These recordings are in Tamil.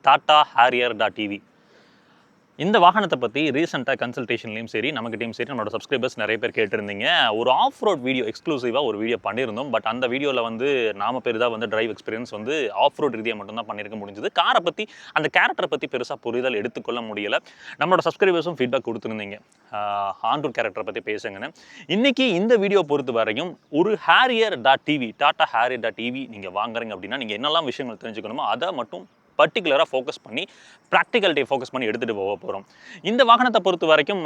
டாடா ஹாரியர்.டிவி. இந்த வாகனத்தை பற்றி ரீசெண்டாக கன்சல்டேஷன்லையும் சரி நம்மகிட்டையும் சரி நம்மளோட சப்ஸ்கிரைபர்ஸ் நிறைய பேர் கேட்டிருந்தீங்க. ஒரு ஆஃப் ரோட் வீடியோ எக்ஸ்க்ளூசிவாக ஒரு வீடியோ பண்ணியிருந்தோம். பட் அந்த வீடியோவில் வந்து நாம பெரிதாக வந்து டிரைவ் எக்ஸ்பீரியன்ஸ் வந்து ஆஃப் ரோட் ரீதியாக மட்டும்தான் பண்ணியிருக்க முடிஞ்சது. காரை பற்றி அந்த கேரக்டரை பற்றி பெருசாக புரிதல் எடுத்துக்கொள்ள முடியலை. நம்மளோட சப்ஸ்கிரைபர்ஸும் ஃபீட்பேக் கொடுத்துருந்தீங்க, ஆன் ரோட் கேரக்டரை பற்றி பேசுங்கன்னு. இன்றைக்கி இந்த வீடியோ பொறுத்த வரையும் ஒரு ஹாரியர்.டிவி, டாடா ஹாரியர்.டிவி நீங்கள் வாங்குறீங்க அப்படின்னா நீங்கள் என்னெல்லாம் விஷயங்கள் தெரிஞ்சுக்கணுமோ அதை மட்டும் பர்டிகுலராக ஃபோக்கஸ் பண்ணி ப்ராக்டிகல்டே ஃபோக்கஸ் பண்ணி எடுத்துகிட்டு போக போகிறோம். இந்த வாகனத்தை பொறுத்த வரைக்கும்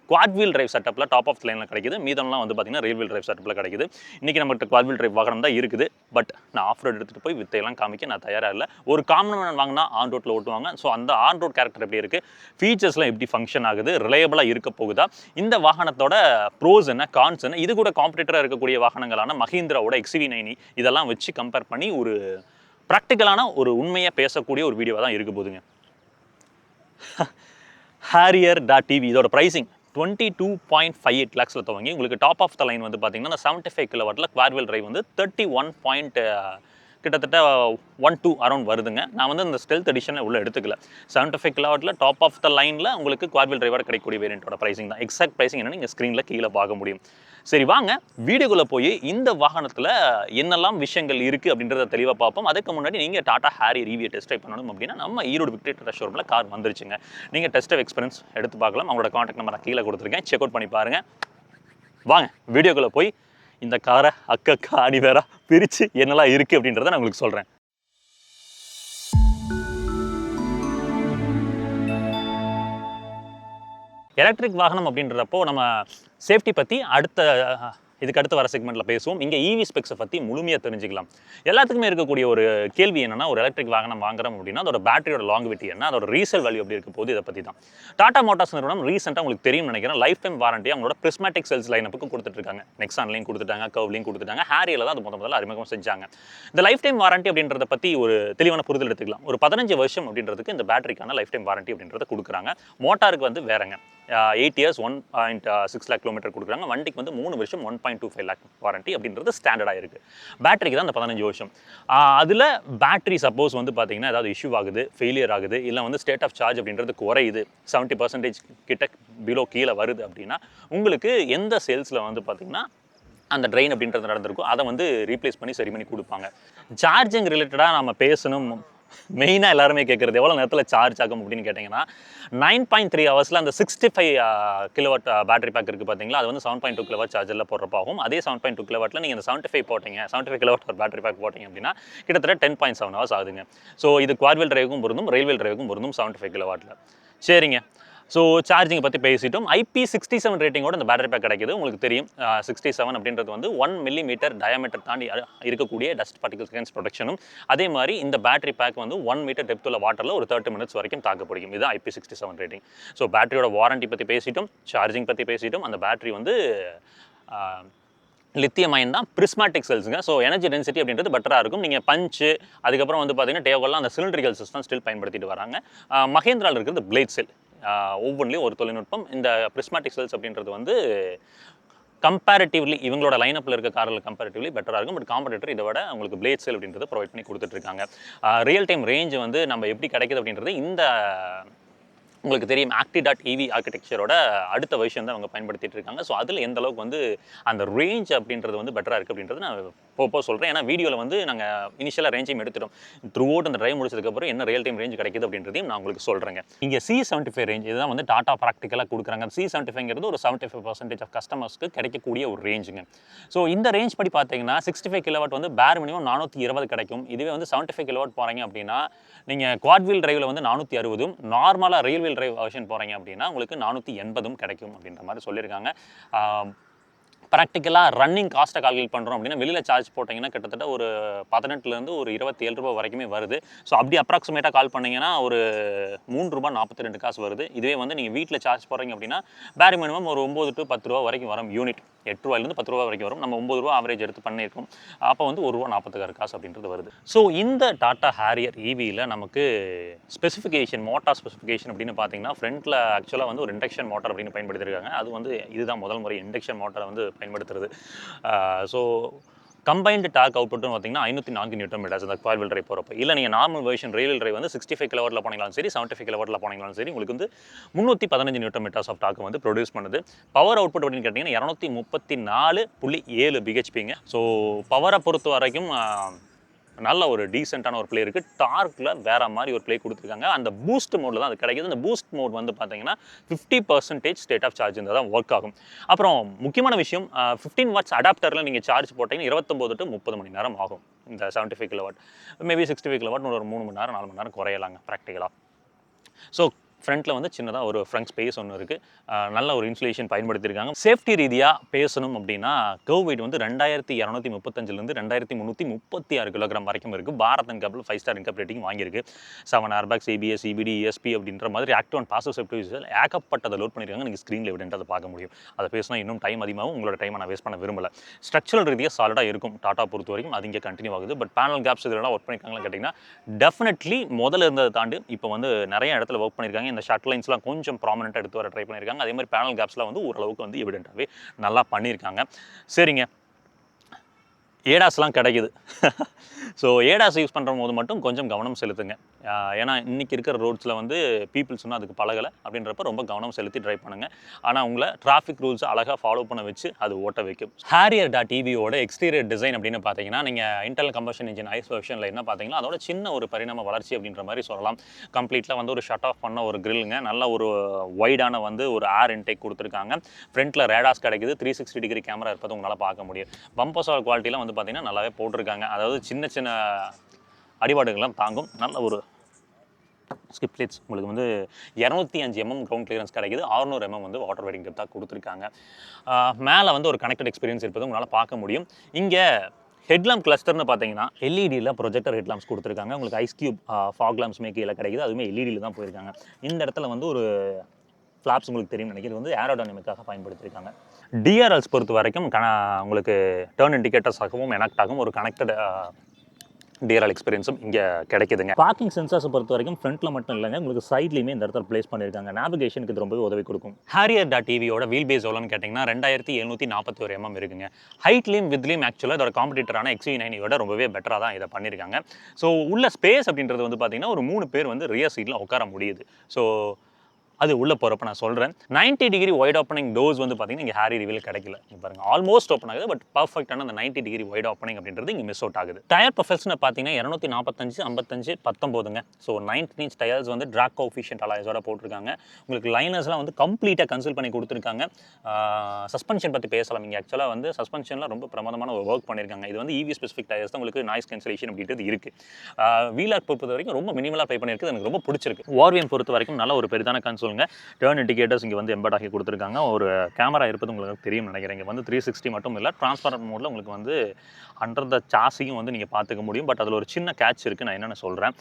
குவாட் வீல் டிரைவ் செட்டப்பில் டாப் ஆஃப் லைனில் கிடைக்குது. மீதம்லாம் வந்து பார்த்திங்கன்னா ரியல் வீல் டிரைவ் செட்டப்பில் கிடைக்குது. இன்றைக்கி நம்மகிட்ட குவாட் வீல் டிரைவ் வாகனம் தான் இருக்குது. பட் நான் ஆஃப் ரோட் எடுத்துகிட்டு போய் வித்தையெல்லாம் காமிக்க நான் தயாராக இல்லை. ஒரு காமன் மேன் வாங்கினா ஆன் ரோட்டில் ஓட்டுவாங்க. ஸோ அந்த ஆன் ரோட் கேரக்டர் எப்படி இருக்குது, ஃபீச்சர்ஸ்லாம் எப்படி ஃபங்க்ஷன் ஆகுது, ரிலையபிளாக இருக்க போகுதா, இந்த வாகனத்தோட ப்ரோஸ் என்ன, கான்ஸ் என்ன, இது கூட காம்படிட்டராக இருக்கக்கூடிய வாகனங்களான மஹிந்திராவோட XUV9 இதெல்லாம் வச்சு கம்பேர் பண்ணி ஒரு ப்ராக்டிக்கலான ஒரு உண்மையை பேசக்கூடிய ஒரு வீடியோவாக தான் இருக்க போதுங்க. ஹாரியர்.டிவி இதோட ப்ரைஸிங் 22.58 lakhs துவங்கி உங்களுக்கு டாப் ஆஃப் த லைன் வந்து பார்த்தீங்கன்னா 75 கிலோவாட்டில் குவாட் வீல் டிரைவ் வந்து 31 கிட்டத்தட்ட 1.2 அரௌண்ட் வருதுங்க. நான் வந்து இந்த ஸ்டெல்த் எடிஷனில் உள்ள எடுத்துக்கல. 75 கிலோவாட்டில் டாப் ஆஃப் த லைனில் உங்களுக்கு குவாட் வீல் டிரைவோட கிடைக்கக்கூடிய வேரியண்ட்டோட ப்ரைஸிங் தான். எக்ஸாக்ட் ப்ரைஸிங் என்னன்னு நீங்கள் ஸ்க்ரீனில் கீழே பார்க்க முடியும். சரி வாங்க வீடியோக்குள்ளே போய் இந்த வாகனத்தில் என்னெல்லாம் விஷயங்கள் இருக்குது அப்படின்றத தெளிவாக பார்ப்போம். அதுக்கு முன்னாடி நீங்கள் Tata Harrier EV test drive பண்ணணும் அப்படின்னா நம்ம ஈரோடு விக்டரி டாடா ஷோரூமில் கார் வந்துருச்சுங்க. நீங்கள் டெஸ்ட் ட்ரைவ் எக்ஸ்பீரியன்ஸ் எடுத்து பார்க்கலாம். அவங்களோட காண்டாக்ட் நம்பரை கீழே கொடுத்துருக்கேன், செக் அவுட் பண்ணி பாருங்கள். வாங்க வீடியோக்குள்ளே போய் இந்த காரை அக்கா அடிவேரா பிரித்து என்னெல்லாம் இருக்குது அப்படின்றத நான் உங்களுக்கு சொல்கிறேன். எலக்ட்ரிக் வாகனம் அப்படின்றப்போ நம்ம சேஃப்டி பற்றி இதுக்கு அடுத்து வர செக்மெண்ட்டில் பேசுவோம். இங்கே EV ஸ்பெக்ஸை பற்றி முழுமையாக தெரிஞ்சுக்கலாம். எல்லாத்துக்குமே இருக்கக்கூடிய ஒரு கேள்வி என்னென்னா, ஒரு எலக்ட்ரிக் வாகனம் வாங்குறோம் அப்படின்னா அதோட பேட்டரியோட லாங்கிவிட்டி என்ன, அதோட ரீசேல் வேல்யூ எப்படி இருக்க போது, இதை பற்றி தான். டாடா மோட்டார்ஸ் நிறுவனம் ரீசெண்டாக உங்களுக்கு தெரியும் நினைக்கிறேன், லைஃப் டைம் வாரண்டி அவங்களோட பிரிஸ்மேட்டிக் செல்ஸ் லைனப்புக்கு கொடுத்துட்ருக்காங்க. நெக்ஸான்லையும் கொடுத்துட்டாங்க, கர்வ்லையும் கொடுத்துட்டாங்க, ஹாரியரில் தான் அது முதல்ல அறிமுகம் செஞ்சாங்க. இந்த லைஃப் டைம் வாரண்டி அப்படின்றத பற்றி ஒரு தெளிவான புரிதல் எடுத்துக்கலாம். ஒரு 15 வருஷம் அப்படின்றதுக்கு இந்த பேட்டரிக்கான லைஃப் டைம் வாரண்டி அப்படின்றத கொடுக்குறாங்க. மோட்டாருக்கு வந்து வேறங்க 8 years 1.6 lakh கிலோமீட்டர் கொடுக்குறாங்க. வண்டிக்கு வந்து 3 வருஷம் 1.25 lakh வாரண்டி அப்படின்றது ஸ்டாண்டர்டாக இருக்குது. பேட்டரிக்கு தான் அந்த 15 வருஷம். அதில் பேட்டரி சப்போஸ் வந்து பார்த்தீங்கன்னா ஏதாவது இஷ்யூ ஆகுது, ஃபெயிலியர் ஆகுது, இல்லை வந்து ஸ்டேட் ஆஃப் சார்ஜ் அப்படின்றது குறையுது, 70% கிட்ட பிலோ கீழே வருது அப்படின்னா உங்களுக்கு எந்த சேல்ஸில் வந்து பார்த்தீங்கன்னா அந்த ட்ரெயின் அப்படின்றது நடந்திருக்கும் அதை வந்து ரீப்ளேஸ் பண்ணி சரி பண்ணி கொடுப்பாங்க. சார்ஜிங் ரிலேட்டடாக நம்ம பேசணும். மெயினாக எல்லாருமே கேட்குறது எவ்வளோ நேரத்தில் சார்ஜ் ஆகும் அப்படின்னு கேட்டிங்கன்னா 9.3 ஹவர்ஸில் அந்த 65 கிலோவாட் பேட்டரி பேக் இருக்குது பார்த்தீங்களா, அது வந்து 7.2 கிலோவாட் சார்ஜரில் போடுறப்ப ஆகும். அதே 7.2 கிலோவாட்டில் நீங்கள் இந்த 75 கிலோவாட் ஒரு பேட்டரி பேக் போட்டிங்க அப்படின்னா கிட்டத்தட்ட 10.7 ஹவர்ஸ் ஆகுதுங்க. ஸோ இது குவாட் வீல் டிரைவுக்கும் பொருந்தும், ரயில்வே டிரைவுக்கும் பொருந்தும் 75 கிலோவாட்டில். சரிங்க, ஸோ சார்ஜிங் பற்றி பேசிட்டோம். IP67 ரேட்டிங்கோட இந்த பேட்டரி பேக் கிடைக்குது. உங்களுக்கு தெரியும் 67 அப்படின்றது வந்து 1 மில்லிமீட்டர் டயாமீட்டர் தாண்டி இருக்கக்கூடிய டஸ்ட் பார்ட்டிகல்ஸ் அகைன்ஸ்ட் ப்ரொடெக்ஷனும், அதே மாதிரி இந்த பேட்டரி பேக் வந்து 1 மீட்டர் டெப்த் உள்ள வாட்டரில் ஒரு 30 minutes வரைக்கும் தாக்கு பிடிக்கும். இது IP67 ரேட்டிங். ஸோ பேட்டரியோட வாரண்டி பற்றி பேசிட்டோம், சார்ஜிங் பற்றி பேசிட்டோம். அந்த பேட்டரி வந்து லித்தியம் அயன் தான், பிரிஸ்மேட்டிக் செல்ஸுங்க. ஸோ எனர்ஜி டென்சிட்டி அப்படின்றது பெட்டராக இருக்கும். நீங்கள் பஞ்சு அதுக்கப்புறம் வந்து பார்த்தீங்கன்னா டேவோலாம் அந்த சிலிண்ட்ரிகல் சிஸ்டம் ஸ்டில் பயன்படுத்திட்டு வராங்க. மஹேந்திராவில் இருக்கிறது பிளேட் செல். ஒவ்வொன்றிலையும் ஒரு தொழில்நுட்பம். இந்த பிரிஸ்மேட்டிக் செல்ஸ் அப்படின்றது வந்து கம்பேரிட்டிவ்லி இவங்களோட லைனப்பில் இருக்க காரில் கம்பேரிட்டிவ்லி பெட்டராக இருக்கும். பட் காம்படிட்டர் இதை விட உங்களுக்கு பிளேட் செல் அப்படின்றத ப்ரொவைட் பண்ணி கொடுத்துட்ருக்காங்க. ரியல் டைம் ரேஞ்ச் வந்து நம்ம எப்படி கிடைக்குது அப்படின்றது இந்த உங்களுக்கு தெரியும் Acti.EV ஆர்கிடெக்சரோட அடுத்த வெர்ஷன் தான் அவங்க பயன்படுத்திட்டு இருக்காங்க. ஸோ அதில் எந்த அளவுக்கு வந்து அந்த ரேஞ்ச் அப்படின்றது வந்து பெட்டராக இருக்குது அப்படின்றது நான் போக சொல்கிறேன். ஏன்னா வீடியோவில் வந்து நாங்கள் இனிஷியலாக ரேஞ்சையும் எடுத்துட்டோம். த்ரூ அவுட் அந்த ட்ரைவ் முடிச்சதுக்கப்புறம் என்ன ரியல் டைம் ரேஞ்ச் கிடைக்குது அப்படின்றதையும் நான் உங்களுக்கு சொல்கிறேங்க. இங்கே C75 ரேஞ்ச் இதுதான் வந்து டாடா ப்ராக்டிக்கலாக கொடுக்குறாங்க. C75ங்கிறது ஒரு 75% ஆஃப் கஸ்டமர்ஸ்க்கு கிடைக்கக்கூடிய ஒரு ரேஞ்சுங்க. ஸோ இந்த ரேஞ்ச் படி பார்த்தீங்கன்னா 65 கிலோவாட் வந்து பேர் மினிமம் 420 கிடைக்கும். இதுவே வந்து 75 கிலோவாட் போகிறீங்க அப்படின்னா நீங்கள் குவாட் வீல் டிரைவில் வந்து 460, நார்மலாக ரயில் வீல் டிரைவ் வெர்ஷன் போகிறீங்க அப்படின்னா உங்களுக்கு 480 கிடைக்கும் அப்படின்ற மாதிரி சொல்லியிருக்காங்க. ப்ராக்டிக்கலாக ரன்னிங் காஸ்ட்டை கால்குலேட் பண்ணுறோம் அப்படின்னா வெளியில் சார்ஜ் போட்டிங்கன்னா கிட்டத்தட்ட ஒரு 18லேருந்து ஒரு 27 ரூபா வரைக்குமே வருது. ஸோ அப்படி அப்ராக்சிமேட்டாக கால் பண்ணிங்கன்னா ஒரு 3 ரூபா 42 காசு வருது. இதுவே வந்து நீங்கள் வீட்டில் சார்ஜ் போடுறீங்க அப்படின்னா பேர் மினிமம் ஒரு 9 to 10 ரூபா வரைக்கும் வரும். யூனிட் 8 ரூபாயிலேருந்து 10 ரூபா வரைக்கும் வரும். நம்ம 9 ரூபா ஆவரேஜ் எடுத்து பண்ணியிருக்கோம். அப்போ வந்து 1 ரூபா 46 காசு அப்படின்றது வருது. ஸோ இந்த டாடா ஹாரியர் EVயில் நமக்கு ஸ்பெசிஃபிகேஷன், மோட்டார் ஸ்பெசிஃபிகேஷன் அப்படின்னு பார்த்தீங்கன்னா ஃப்ரண்ட்டில் ஆக்சுவலாக வந்து ஒரு இண்டக்ஷன் மோட்டார் அப்படின்னு பயன்படுத்தியிருக்காங்க. அது வந்து இதுதான் முதல் முறை இண்டக்ஷன் மோட்டாரை வந்து பயன்படுத்துறது. ஸோ கம்பைன்டு டார்க் அவுட்புட்னு பார்த்தீங்கன்னா 504 நியூட்டன் மீட்டர்ஸ் அந்த குவாட் வீல் டிரைவ் போகிறப்ப. இல்லை நீங்கள் normal version rear wheel drive வந்து 65 கிலோவாட்டில் போனீங்களாலும் சரி 75 கிலோவாட்டில் போனீங்களாலும் சரி உங்களுக்கு வந்து 315 நியூட்டன் மீட்டர்ஸ் ஆஃப் டார்க் வந்து ப்ரொடியூஸ் பண்ணுது. பவர் அவுட்புட் அப்படின்னு கேட்டிங்கன்னா 234.7 பிஹெச்பிங்க. ஸோ பவரை பொறுத்த வரைக்கும் நல்ல ஒரு டீசெண்டான ஒரு ப்ளே இருக்குது. டார்க்கில் வேறு மாதிரி ஒரு ப்ளே கொடுத்துருக்காங்க. அந்த பூஸ்ட் மோடில் தான் அது கிடைக்கிது. அந்த பூஸ்ட் மோட் வந்து பார்த்தீங்கன்னா 50% ஸ்டேட் ஆஃப் சார்ஜ் இருந்தால் தான் ஒர்க் ஆகும். அப்புறம் முக்கியமான விஷயம் 15 வாட்ஸ் அடாப்டரில் நீங்கள் சார்ஜ் போட்டிங்கன்னா 29 to 30 மணி நேரம் ஆகும். இந்த 75 கிலோவாட் மேபி 65 கிலோவாட் ஒரு 3 மணி நேரம் 4 மணி நேரம் குறையலாங்க ப்ராக்டிக்கலாக. ஸோ ஃப்ரண்ட்டில் வந்து சின்னதாக ஒரு ஃப்ரண்ட் ஸ்பேஸ் ஒன்று இருக்குது. நல்ல ஒரு இன்சுலேஷன் பயன்படுத்தியிருக்காங்க. சேஃப்டி ரீதியாக பேசணும் அப்படின்னா கர்வ் வெயிட் வந்து 2235 2336 கிலோகிராம் வரைக்கும் இருக்குது. பாரத் அன்கப்பில் 5 ஸ்டார் இன்கப் ரேட்டிங் வாங்கியிருக்கு. 7 ஏர்பேக்ஸ், ABS, EBD, ESP அப்படின்ற மாதிரி ஆக்டிவ் அண்ட் பாசிவ் சேஃப்டி ஏகப்பட்டதை லோட் பண்ணியிருக்காங்க. நீங்கள் ஸ்க்ரீனில் எவிடென்ட் அதை பார்க்க முடியும். அதை பேசினா இன்னும் டைம் அதிகமாகும். உங்களோட டைமை நான் வேஸ்ட் பண்ண விரும்பலை. ஸ்ட்ரக்சரல் ரீதியாக சாலிடாக இருக்கும் டாட்டா பொறுத்த வரைக்கும். அது இங்கே கண்டினியூ ஆகுது. பட் பேனல் கேப்ஸ் இதெல்லாம் ஒர்க் பண்ணியிருக்காங்கன்னு கேட்டிங்கன்னா டெஃபினெட்லி முதல்ல இருந்ததை தாண்டி இப்போ வந்து நிறைய இடத்துல ஒர்க் பண்ணியிருக்காங்க. இந்த ஷார்ட் லைன்ஸ்லாம் கொஞ்சம் ப்ராமினெண்ட்டாக எடுத்து வர ட்ரை பண்ணியிருக்காங்க. அதே மாதிரி பேனல் கேப்ஸ்லாம் வந்து ஓரளவுக்கு வந்து எவிடென்ட்டாகவே நல்லா பண்ணியிருக்காங்க. சரிங்க, ஏடாஸ்லாம் கிடைக்குது. ஸோ ஏடாஸ் யூஸ் பண்ணுற போது மட்டும் கொஞ்சம் கவனம் செலுத்துங்க. ஏன்னா இன்றைக்கி இருக்கிற ரோட்ஸில் வந்து பீப்புள்ஸ் இன்னும் அதுக்கு பழகலை அப்படின்றப்ப ரொம்ப கவனம் செலுத்தி ட்ரைவ் பண்ணுங்கள். ஆனால் உங்களை டிராஃபிக் ரூல்ஸ் அழகாக ஃபாலோ பண்ண வச்சு அது ஓட்ட வைக்கும். Harrier.evoட எக்ஸ்டீரியர் டிசைன் அப்படின்னு பார்த்தீங்கன்னா நீங்கள் இன்டர்னல் கம்பஷன் இன்ஜின் ஐஸ் வெர்ஷனில் என்ன பார்த்தீங்கன்னா அதோட சின்ன ஒரு பரிணாம வளர்ச்சி அப்படின்ற மாதிரி சொல்லலாம். கம்ப்ளீட்டாக வந்து ஒரு ஷட் ஆஃப் பண்ண ஒரு கிரில்லுங்க. நல்ல ஒரு வைடான வந்து ஒரு ஏர் இன்டேக் கொடுத்துருக்காங்க. ஃப்ரண்ட்டில் ரேடாஸ் கிடைக்குது. 360 டிகிரி கேமரா இருப்பது உங்களால் பார்க்க முடியும். பம்பர்ஸ் குவாலிட்டிலாம் வந்து பார்த்தீங்கன்னா நல்லாவே போட்டிருக்காங்க. அதாவது சின்ன சின்ன அடிபாடுகள்லாம் தாங்கும். நல்ல ஒரு ஸ்கிப் பிளேட்ஸ் உங்களுக்கு வந்து 205 mm கிரவுண்ட் கிளியரன்ஸ் கிடைக்குது. 600 mm வந்து வாட்டர் வெயிட்டிங் டெப்த்தாக கொடுத்துருக்காங்க. மேலே வந்து ஒரு கனெக்டட் எக்ஸ்பீரியன்ஸ் இருப்பது உங்களால் பார்க்க முடியும். இங்கே ஹெட்லாம்ப் கிளஸ்டர்னு பார்த்தீங்கன்னா எல்இடியில் ப்ரொஜெக்டர் ஹெட்லாம்ப்ஸ் கொடுத்துருக்காங்க. உங்களுக்கு ஐஸ் கியூப் ஃபாக் லாம்ப்ஸ் மேக்கியில் கிடைக்குது. அதுவுமே எல்இடியில் தான் போயிருக்காங்க. இந்த இடத்துல வந்து ஒரு ஃப்ளாப்ஸ் உங்களுக்கு தெரியும் நினைக்கிறது வந்து ஏரோடைனமிக்காக பயன்படுத்தியிருக்காங்க. டிஆர்எல்ஸ் பொறுத்த வரைக்கும் உங்களுக்கு டர்ன் இண்டிகேட்டர்ஸாகவும் எனக்ட் ஆகும் ஒரு கனெக்டட் டிஆர்எல் எக்ஸ்பீரியன்ஸும் இங்கே கிடைக்குதுங்க. பார்க்கிங் சென்சார்ஸை பொறுத்த வரைக்கும் ஃப்ரண்ட்டில் மட்டும் இல்லைங்க, உங்களுக்கு சைட்லையுமே இந்த இடத்துல பிளேஸ் பண்ணியிருக்காங்க. நேவிகேஷனுக்கு இது ரொம்பவே உதவி கொடுக்கும். Harrier.evoட வீல் பேஸ் எவ்வளோன்னு கேட்டிங்கன்னா 2741 mm இருக்குங்க. ஹைட்லையும் வித்லையும் ஆக்சுவலாக இதோட காம்படிட்டரான XV90 ரொம்பவே பெட்டராக தான் இதை பண்ணியிருக்காங்க. ஸோ உள்ள ஸ்பேஸ் அப்படின்றது வந்து பார்த்தீங்கன்னா ஒரு 3 பேர் வந்து ரியர் சீட்டில் உட்கார முடியுது. ஸோ அது உள்ளே போகிறப்ப நான் சொல்கிறேன். 90 டிகிரி ஒய்ட் ஓப்பனிங் டோர்ஸ் வந்து பார்த்தீங்கன்னா இங்கே ஹேரி ரிவீல் கிடைக்கல. இங்கே பாருங்கள் ஆல்மோஸ்ட் ஓப்பன் ஆகுது. பட் பர்ஃபெக்டான அந்த 90 டிகிரி ஒய்ட் ஓப்பனிங் அப்படின்றது இங்கே மிஸ் அவுட் ஆகுது. டயர் ப்ரொஃபைல்ஸ்னு பார்த்தீங்கன்னா 245, 55, 19ங்க. ஸோ 19 inch டயர்ஸ் வந்து ட்ராக் கோஎஃபிஷியன்ட் அலாய்ஸோட போட்டிருக்காங்க. உங்களுக்கு லைனர்ஸ்லாம் வந்து கம்ப்ளீட்டாக கன்சல்ட் பண்ணி கொடுத்துருக்காங்க. சஸ்பென்ஷன் பற்றி பேசலாம். இங்கே ஆக்சுவலாக வந்து சஸ்பென்ஷனில் ரொம்ப பிரமாதமான ஒரு ஒர்க் பண்ணியிருக்காங்க. இது வந்து EV ஸ்பெசிஃபிக் டயர்ஸ் தான். உங்களுக்கு நாய்ஸ் கேன்சலேஷன் அப்படின்றது இருக்குது. வீலர் பொறுத்த வரைக்கும் ரொம்ப மினிமலாக ப்ளே பண்ணியிருக்கு. எனக்கு ரொம்ப பிடிச்சிருக்கு. வார்வியம் பொறுத்த வரைக்கும் நல்ல ஒரு பெரிதான கன்சோல் சொல்லுங்க. டர்ன் இண்டிகேட்டர்ஸ் இங்கே வந்து எம்பெட் ஆகி கொடுத்துருக்காங்க. ஒரு கேமரா இருப்பது உங்களுக்கு தெரியும் நினைக்கிறேன். இங்கே வந்து 360 மட்டும் இல்லை, டிரான்ஸ்பரண்ட் மோடில் உங்களுக்கு வந்து அண்டர் த சாசியும் வந்து நீங்கள் பார்த்துக்க முடியும். பட் அதில் ஒரு சின்ன கேட்ச் இருக்குது. நான் என்னென்னு சொல்கிறேன்,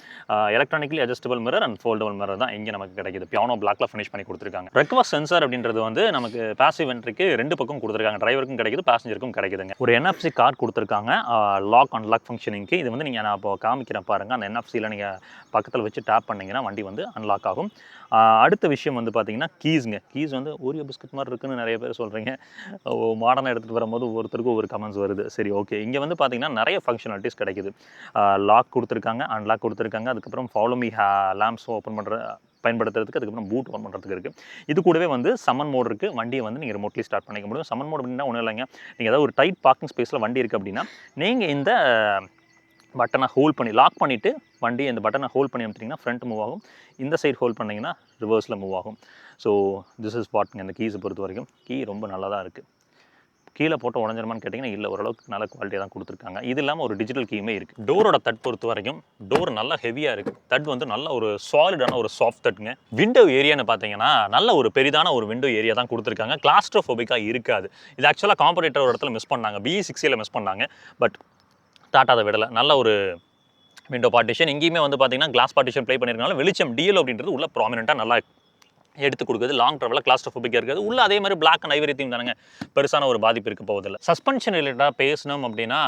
electronically adjustable mirror and foldable mirror தான் இங்கே நமக்கு கிடைக்குது. பியானோ பிளாக்ல ஃபினிஷ் பண்ணி கொடுத்துருக்காங்க. ரெக்வஸ்ட் சென்சார் அப்படின்றது வந்து நமக்கு பாசிவ் என்ட்ரிக்கு 2 பக்கம் கொடுத்துருக்காங்க. டிரைவருக்கும் கிடைக்குது, பேசஞ்சருக்கும் கிடைக்குதுங்க. ஒரு NFC கார்டு கொடுத்துருக்காங்க லாக் அன்லாக் ஃபங்க்ஷனிங்க்கு. இது வந்து நீங்கள் நான் இப்போ காமிக்கிறேன் பாருங்கள். அந்த NFCயில் நீங்கள் பக்கத்தில் வச்சு டேப் பண்ணிங்கன்னா வண்டி வந்து அன்லாக் ஆகும். அடுத்த விஷயம் வந்து பார்த்தீங்கன்னா கீஸுங்க. கீஸ் வந்து ஓரியோ பிஸ்கட் மாதிரி இருக்குன்னு நிறைய பேர் சொல்கிறீங்க. மாடர்னாக எடுத்துகிட்டு வரும்போது ஒவ்வொருத்தருக்கும் ஒவ்வொரு கமெண்ட்ஸ் வருது. சரி, ஓகே. இங்கே வந்து பார்த்தீங்கன்னா நிறைய ஃபங்க்ஷனாலிட்டிஸ் கிடைக்குது. லாக் கொடுத்துருக்காங்க, அன்லாக் கொடுத்துருக்காங்க. அதுக்கப்புறம் ஃபாலோ மீ லேம்ப்ஸ் ஓப்பன் பயன்படுத்துறதுக்கு, அதுக்கப்புறம் பூட் ஓப்பன் பண்ணுறதுக்கு இருக்குது. இது கூடவே வந்து சம்மன் மோட் இருக்குது. வண்டியை வந்து நீங்கள் ரிமோட்லி ஸ்டார்ட் பண்ணிக்க முடியும். சம்மன் மோட் அப்படின்னா ஒன்றும் இல்லைங்க, நீங்கள் ஏதாவது ஒரு டைட் பார்க்கிங் ஸ்பேஸில் வண்டி இருக்குது அப்படின்னா நீங்கள் இந்த பட்டனை ஹோல்ட் பண்ணி லாக் பண்ணிவிட்டு வண்டி இந்த பட்டனை ஹோல்ட் பண்ணி அனுப்பிட்டிங்கன்னா ஃப்ரண்ட் மூவ் ஆகும். இந்த சைடு ஹோல்ட் பண்ணிங்கன்னா ரிவர்ஸில் மூவ் ஆகும். ஸோ திஸ் இஸ் வாட்ங்க. இந்த கீஸை பொறுத்த வரைக்கும் கீ ரொம்ப நல்லா தான் இருக்குது. கீழே போட்டு உடஞ்சிருமான்னு கேட்டிங்கன்னா இல்லை, ஓரளவுக்கு நல்ல குவாலிட்டியாக தான் கொடுத்துருக்காங்க. இது இல்லாமல் ஒரு டிஜிட்டல் கீயுமே இருக்குது. டோரோட தட் பொறுத்த வரைக்கும் டோர் நல்லா ஹெவியாக இருக்குது. தட் வந்து நல்ல ஒரு சாலிடான ஒரு சாஃப்ட் தட்டுங்க. விண்டோ ஏரியான்னு பார்த்தீங்கன்னா நல்ல ஒரு பெரிதான ஒரு விண்டோ ஏரியா தான் கொடுத்துருக்காங்க. கிளாஸ்ட்ரோஃபோபிக்காக இருக்காது. இது ஆக்சுவலாக காம்படிட்டர் ஒரு இடத்துல மிஸ் பண்ணாங்க, BE60 மிஸ் பண்ணாங்க. பட் டாட்டா அதை விடலை. நல்ல ஒரு விண்டோ பார்ட்டிஷன். இங்கேயுமே வந்து பார்த்தீங்கன்னா கிளாஸ் பார்ட்டிஷன் ப்ளே பண்ணியிருக்கனால வெளிச்சம் DLO அப்படின்றது உள்ள ப்ராமினெண்ட்டாக நல்லா எடுத்து கொடுக்குது. லாங் ட்ராவலில் கிளாஸ்ட்ரோஃபோபிக்காக இருக்குது. உள்ள அதே மாதிரி பிளாக் அண்ட் ஐவரி தீம் தானுங்க, பெருசான ஒரு பாதிப்பு இருக்க போவதில்லை. சஸ்பென்ஷன் ரிலேட்டடாக பேசணும் அப்படின்னா,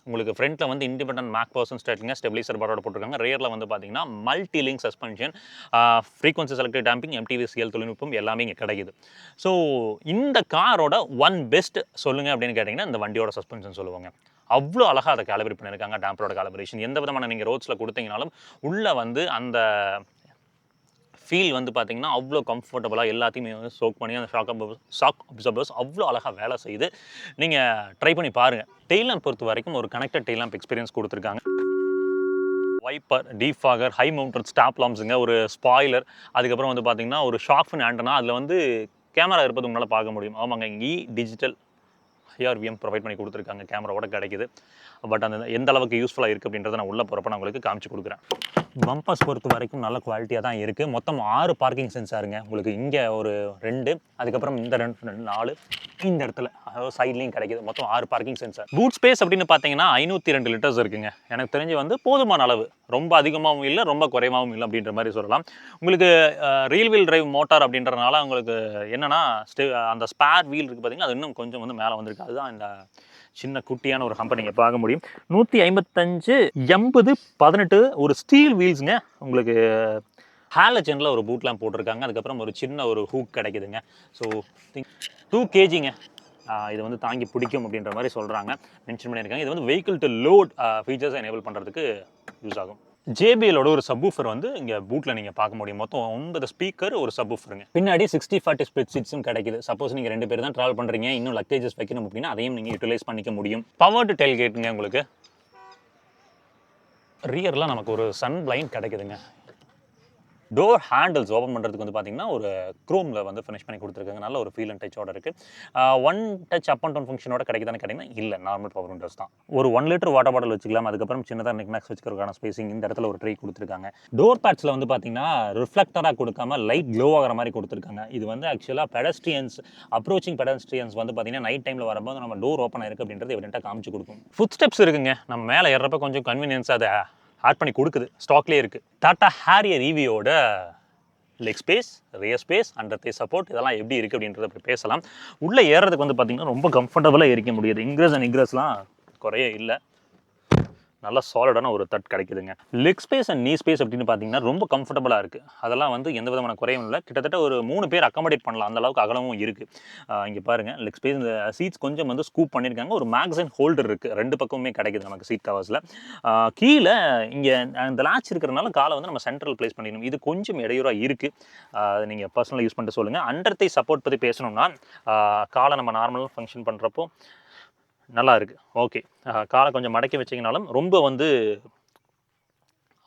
உங்களுக்கு ஃப்ரண்ட்டில் வந்து இண்டிபெண்டன்ட் மேக் பர்சன் ஸ்டேட்டிங்க ஸ்டெபிலைசர் பாரோட போட்டிருக்காங்க. ரியரில் வந்து பார்த்தீங்கன்னா multi link suspension, frequency selected damping, MTVCL தொழில்நுட்பம் எல்லாமே இங்கே கிடைக்குது. ஸோ இந்த காரோட ஒன் பெஸ்ட் சொல்லுங்கள் அப்படின்னு கேட்டிங்கன்னா இந்த வண்டியோட சஸ்பென்ஷன் சொல்லுவாங்க. அவ்வளோ அழகாக அதை கேலிபிரேட் பண்ணியிருக்காங்க. டேம்பரோட கேலிபிரேஷன் எந்த விதமான நீங்கள் ரோட்ஸில் கொடுத்தீங்கனாலும் உள்ளே வந்து அந்த ஃபீல் வந்து பார்த்தீங்கன்னா அவ்வளோ கம்ஃபர்டபுளாக எல்லாத்தையுமே வந்து சோக் பண்ணி அந்த ஷாக் அப்சர்வர்ஸ் அவ்வளோ அழகாக வேலை செய்யுது. நீங்கள் ட்ரை பண்ணி பாருங்கள். டெயில் லேம்ப் பொறுத்த வரைக்கும் ஒரு கனெக்டட் டெயில் லேம்ப் எக்ஸ்பீரியன்ஸ் கொடுத்துருக்காங்க. Wiper, defogger, high mounted stop லாம்ப்ஸுங்க, ஒரு ஸ்பாய்லர், அதுக்கப்புறம் வந்து பார்த்தீங்கன்னா ஒரு ஷார்ஃபன் ஆண்டனா, அதில் வந்து கேமரா இருப்பது உங்களால் பார்க்க முடியும். ஆமாங்க, டிஜிட்டல் IRVM ப்ரொவைட் பண்ணி கொடுத்துருக்காங்க. கேமராவோட கிடைக்குது. பட் அந்த எந்த அளவுக்கு யூஸ்ஃபுல்லாக இருக்குது அப்படின்றத நான் உள்ளே போகிறப்ப நான் உங்களுக்கு காமிச்சு கொடுக்குறேன். பம்பர்ஸ் பொறுத்த வரைக்கும் நல்ல குவாலிட்டியாக தான் இருக்குது. மொத்தம் 6 பார்க்கிங் சென்சாருங்க. உங்களுக்கு இங்கே ஒரு 2, அதுக்கப்புறம் இந்த 2 4, இந்த இடத்துல அதாவது சைட்லேயும் கிடைக்கிது. மொத்தம் 6 பார்க்கிங் சென்சார். பூட் ஸ்பேஸ் அப்படின்னு பார்த்தீங்கன்னா 502 லிட்டர்ஸ் இருக்குங்க. எனக்கு தெரிஞ்சு வந்து போதுமான அளவு, ரொம்ப அதிகமாகவும் இல்லை ரொம்ப குறைவாகவும் இல்லை அப்படின்ற மாதிரி சொல்லலாம். உங்களுக்கு ரியல் வீல் டிரைவ் மோட்டார் அப்படின்றனால உங்களுக்கு என்னென்னா அந்த ஸ்பேர் வீல் இருக்குது பார்த்தீங்கன்னா அது இன்னும் கொஞ்சம் வந்து மேலே வந்திருக்கு. அதுதான் இந்த சின்ன குட்டியான ஒரு ஹம்பை நீங்கள் பார்க்க முடியும். 155 80 18 ஒரு ஸ்டீல் வீல்ஸுங்க. உங்களுக்கு ஹாலஜனில் ஒரு பூட் லேம்ப் போட்டிருக்காங்க. அதுக்கப்புறம் ஒரு சின்ன ஒரு ஹூக் கிடைக்குதுங்க. ஸோ 2 kgங்க. இது வந்து தாங்கி பிடிக்கும் அப்படின்ற மாதிரி சொல்கிறாங்க, மென்ஷன் பண்ணியிருக்காங்க. இது வந்து வெஹிக்கிள் டு லோட் ஃபீச்சர்ஸை எனேபிள் பண்ணுறதுக்கு யூஸ் ஆகும். JBLோட ஒரு சப்வூஃபர் வந்து இங்கே பூட்டில் நீங்கள் பார்க்க முடியும். மொத்தம் 9 ஸ்பீக்கர், ஒரு சப்வூஃபருங்க. பின்னாடி 60/40 ஸ்பிளிட் சீட்ஸும் கிடைக்குது. சப்போஸ் நீங்கள் 2 பேர் தான் ட்ராவல் பண்ணுறீங்க, இன்னும் லக்கேஜஸ் வைக்கணும் அப்படின்னா அதையும் நீங்கள் யூட்டிலைஸ் பண்ணிக்க முடியும். பவர்டு டெயில் கேட்டுங்க. உங்களுக்கு ரியரில் நமக்கு ஒரு சன் பிளைண்ட் கிடைக்குதுங்க. டோர் ஹேண்டில்ஸ் ஓப்பன் பண்ணுறதுக்கு வந்து பார்த்தீங்கன்னா ஒரு க்ரோமில் வந்து ஃபினிஷ் பண்ணி கொடுத்துருக்காங்க. நல்ல ஒரு ஃபீல் அண்ட் டச்சோட இருக்குது. 1 டச் அப் அண்ட் டவுன் ஃபங்க்ஷனோட கிடைக்குதான்னு கேட்டிங்கன்னா இல்லை, நார்மல் பவர் விண்டோஸ் தான். ஒரு 1 லிட்டர் வாட்டர் பாட்டில் வச்சுக்கலாம். அதுக்கப்புறம் சின்னதாக நிக்நாக்ஸ் வச்சுக்கிறதுக்கான ஸ்பேசிங் இந்த இடத்துல ஒரு ட்ரே கொடுத்துருக்காங்க. டோர் பேட்ஸில் வந்து பார்த்தீங்கன்னா ரிஃப்ளெக்டராக கொடுக்காம லைட் க்ளோ ஆகிற மாதிரி கொடுத்துருக்காங்க. இது வந்து ஆக்சுவலாக பெடஸ்ட்ரியன்ஸ், அப்ரோச்சிங் பெடஸ்ட்ரியன்ஸ் வந்து பார்த்தீங்கன்னா நைட் டைமில் வரும்போது நம்ம டோர் ஓப்பன் ஆயிருக்கு அப்படின்றது எவிடென்ட்டாக காமிச்சு கொடுக்கும். ஃபுட் ஸ்டெப்ஸ் இருக்குங்க. நம்ம மேலே ஏறப்ப கொஞ்சம் கன்வீனியன்ஸ் அதை ஆட் பண்ணி கொடுக்குது. ஸ்டாக்லேயே இருக்குது. டாடா ஹாரியர் EVயோட leg space, rear space, under thigh support இதெல்லாம் எப்படி இருக்குது அப்படின்றத அப்படி பேசலாம். உள்ளே ஏறுறதுக்கு வந்து பார்த்தீங்கன்னா ரொம்ப கம்ஃபர்டபுளாக ஏறிக்க முடியுது. இன்க்ரஸ் அண்ட் இன்க்ரஸ்லாம் குறைய இல்லை. நல்லா சாலிடான ஒரு தட் கிடைக்குதுங்க. லெக் ஸ்பேஸ் அண்ட் நீ ஸ்பேஸ் அப்படின்னு பார்த்தீங்கன்னா ரொம்ப கம்ஃபர்டபுளாக இருக்குது. அதெல்லாம் வந்து எந்த விதமான குறையும் இல்லை. கிட்டத்தட்ட ஒரு 3 பேர் அக்காமடேட் பண்ணலாம், அந்த அளவுக்கு அகலமும் இருக்குது. இங்கே பாருங்கள், லெக் ஸ்பேஸ் இந்த சீட்ஸ் கொஞ்சம் வந்து ஸ்கூப் பண்ணியிருக்காங்க. ஒரு மேக்சின் ஹோல்டர் இருக்குது, 2 பக்கமுமே கிடைக்குது நமக்கு சீட் கவர்ஸில். கீழே இங்கே இந்த லாட்ச் இருக்கிறனால காலை வந்து நம்ம சென்ட்ரல் பிளேஸ் பண்ணிடணும். இது கொஞ்சம் இடையூறாக இருக்குது. அதை நீங்கள் பர்சனலாக யூஸ் பண்ணிட்டு சொல்லுங்கள். அண்டர் தை சப்போர்ட் பற்றி பேசணும்னா காலை நம்ம நார்மலாக ஃபங்க்ஷன் பண்ணுறப்போ நல்லா இருக்குது. ஓகே, காலை கொஞ்சம் மடக்கி வச்சிங்கனாலும் ரொம்ப வந்து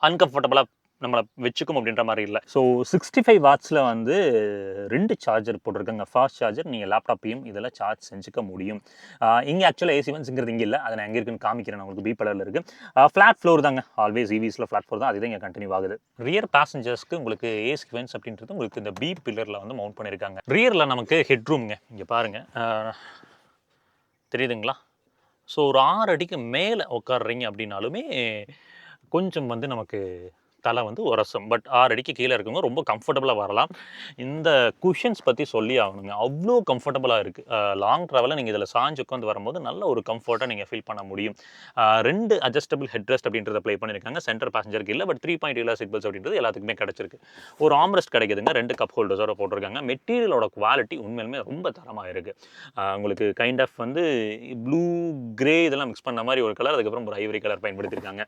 அன்கம்ஃபர்டபுளாக நம்மளை வச்சுக்கும் அப்படின்ற மாதிரி இல்லை. ஸோ 65 வாட்ஸில் வந்து 2 சார்ஜர் போட்டிருக்காங்க. Fast charger. நீங்கள் லேப்டாப்பையும் இதில் சார்ஜ் செஞ்சுக்க முடியும். இங்கே ஆக்சுவலாக AC வென்ட்ஸுங்கிறது இங்கே இல்லை. அதை நான் எங்கே இருக்குன்னு காமிக்கிறேன். உங்களுக்கு பி கலரில் இருக்குது. ஃப்ளாட் ஃப்ளோர் தாங்க. ஆல்வேஸ் EVஸில் ஃப்ளாட் ஃப்ளோர் தான். அதுதான் இங்கே கண்டினியூ ஆகுது. ரியர் பேசஞ்சர்ஸ்க்கு உங்களுக்கு AC வென்ட்ஸ் அப்படின்றது உங்களுக்கு இந்த பி பில்லரில் வந்து மவுண்ட் பண்ணியிருக்காங்க. ரியரில் நமக்கு ஹெட் ரூம்ங்க. இங்கே பாருங்கள், தெரியுதுங்களா? ஸோ ஒரு 6 அடிக்கு மேலே உட்காடுறீங்க அப்படின்னாலுமே கொஞ்சம் வந்து நமக்கு தலை வந்து உரசும். பட் 6 அடிக்கு கீழே இருக்கவங்க ரொம்ப கம்ஃபர்டபுளாக வரலாம். இந்த குஷன்ஸ் பற்றி சொல்லி ஆகணுங்க. அவ்வளோ கம்ஃபர்டபுளாக இருக்குது. லாங் ட்ராவலில் நீங்கள் இதில் சாஞ்சு உட்காந்து வரும்போது நல்ல ஒரு கம்ஃபர்ட்டாக நீங்கள் ஃபீல் பண்ண முடியும். 2 அட்ஜஸ்டபிள் ஹெட்ரெஸ்ட் அப்படின்றத ப்ளே பண்ணியிருக்காங்க. சென்டர் பேசஞ்சருக்கு இல்லை, பட் 3.2 சீட் பெல்ட்ஸ் அப்படின்றது எல்லாத்துக்குமே கிடச்சிருக்கு. ஒரு ஆம்ரெஸ்ட் கிடைக்குதுங்க. 2 கப் ஹோல்டர்ஸோட போட்டிருக்காங்க. மெட்டீரியலோட குவாலிட்டி உண்மையிலுமே ரொம்ப தரமாக இருக்குது. உங்களுக்கு கைண்ட் ஆஃப் வந்து ப்ளூ கிரே இதெல்லாம் மிக்ஸ் பண்ண மாதிரி ஒரு கலர், அதுக்கப்புறம் ஒரு ஐவரி கலர் பயன்படுத்தியிருக்காங்க.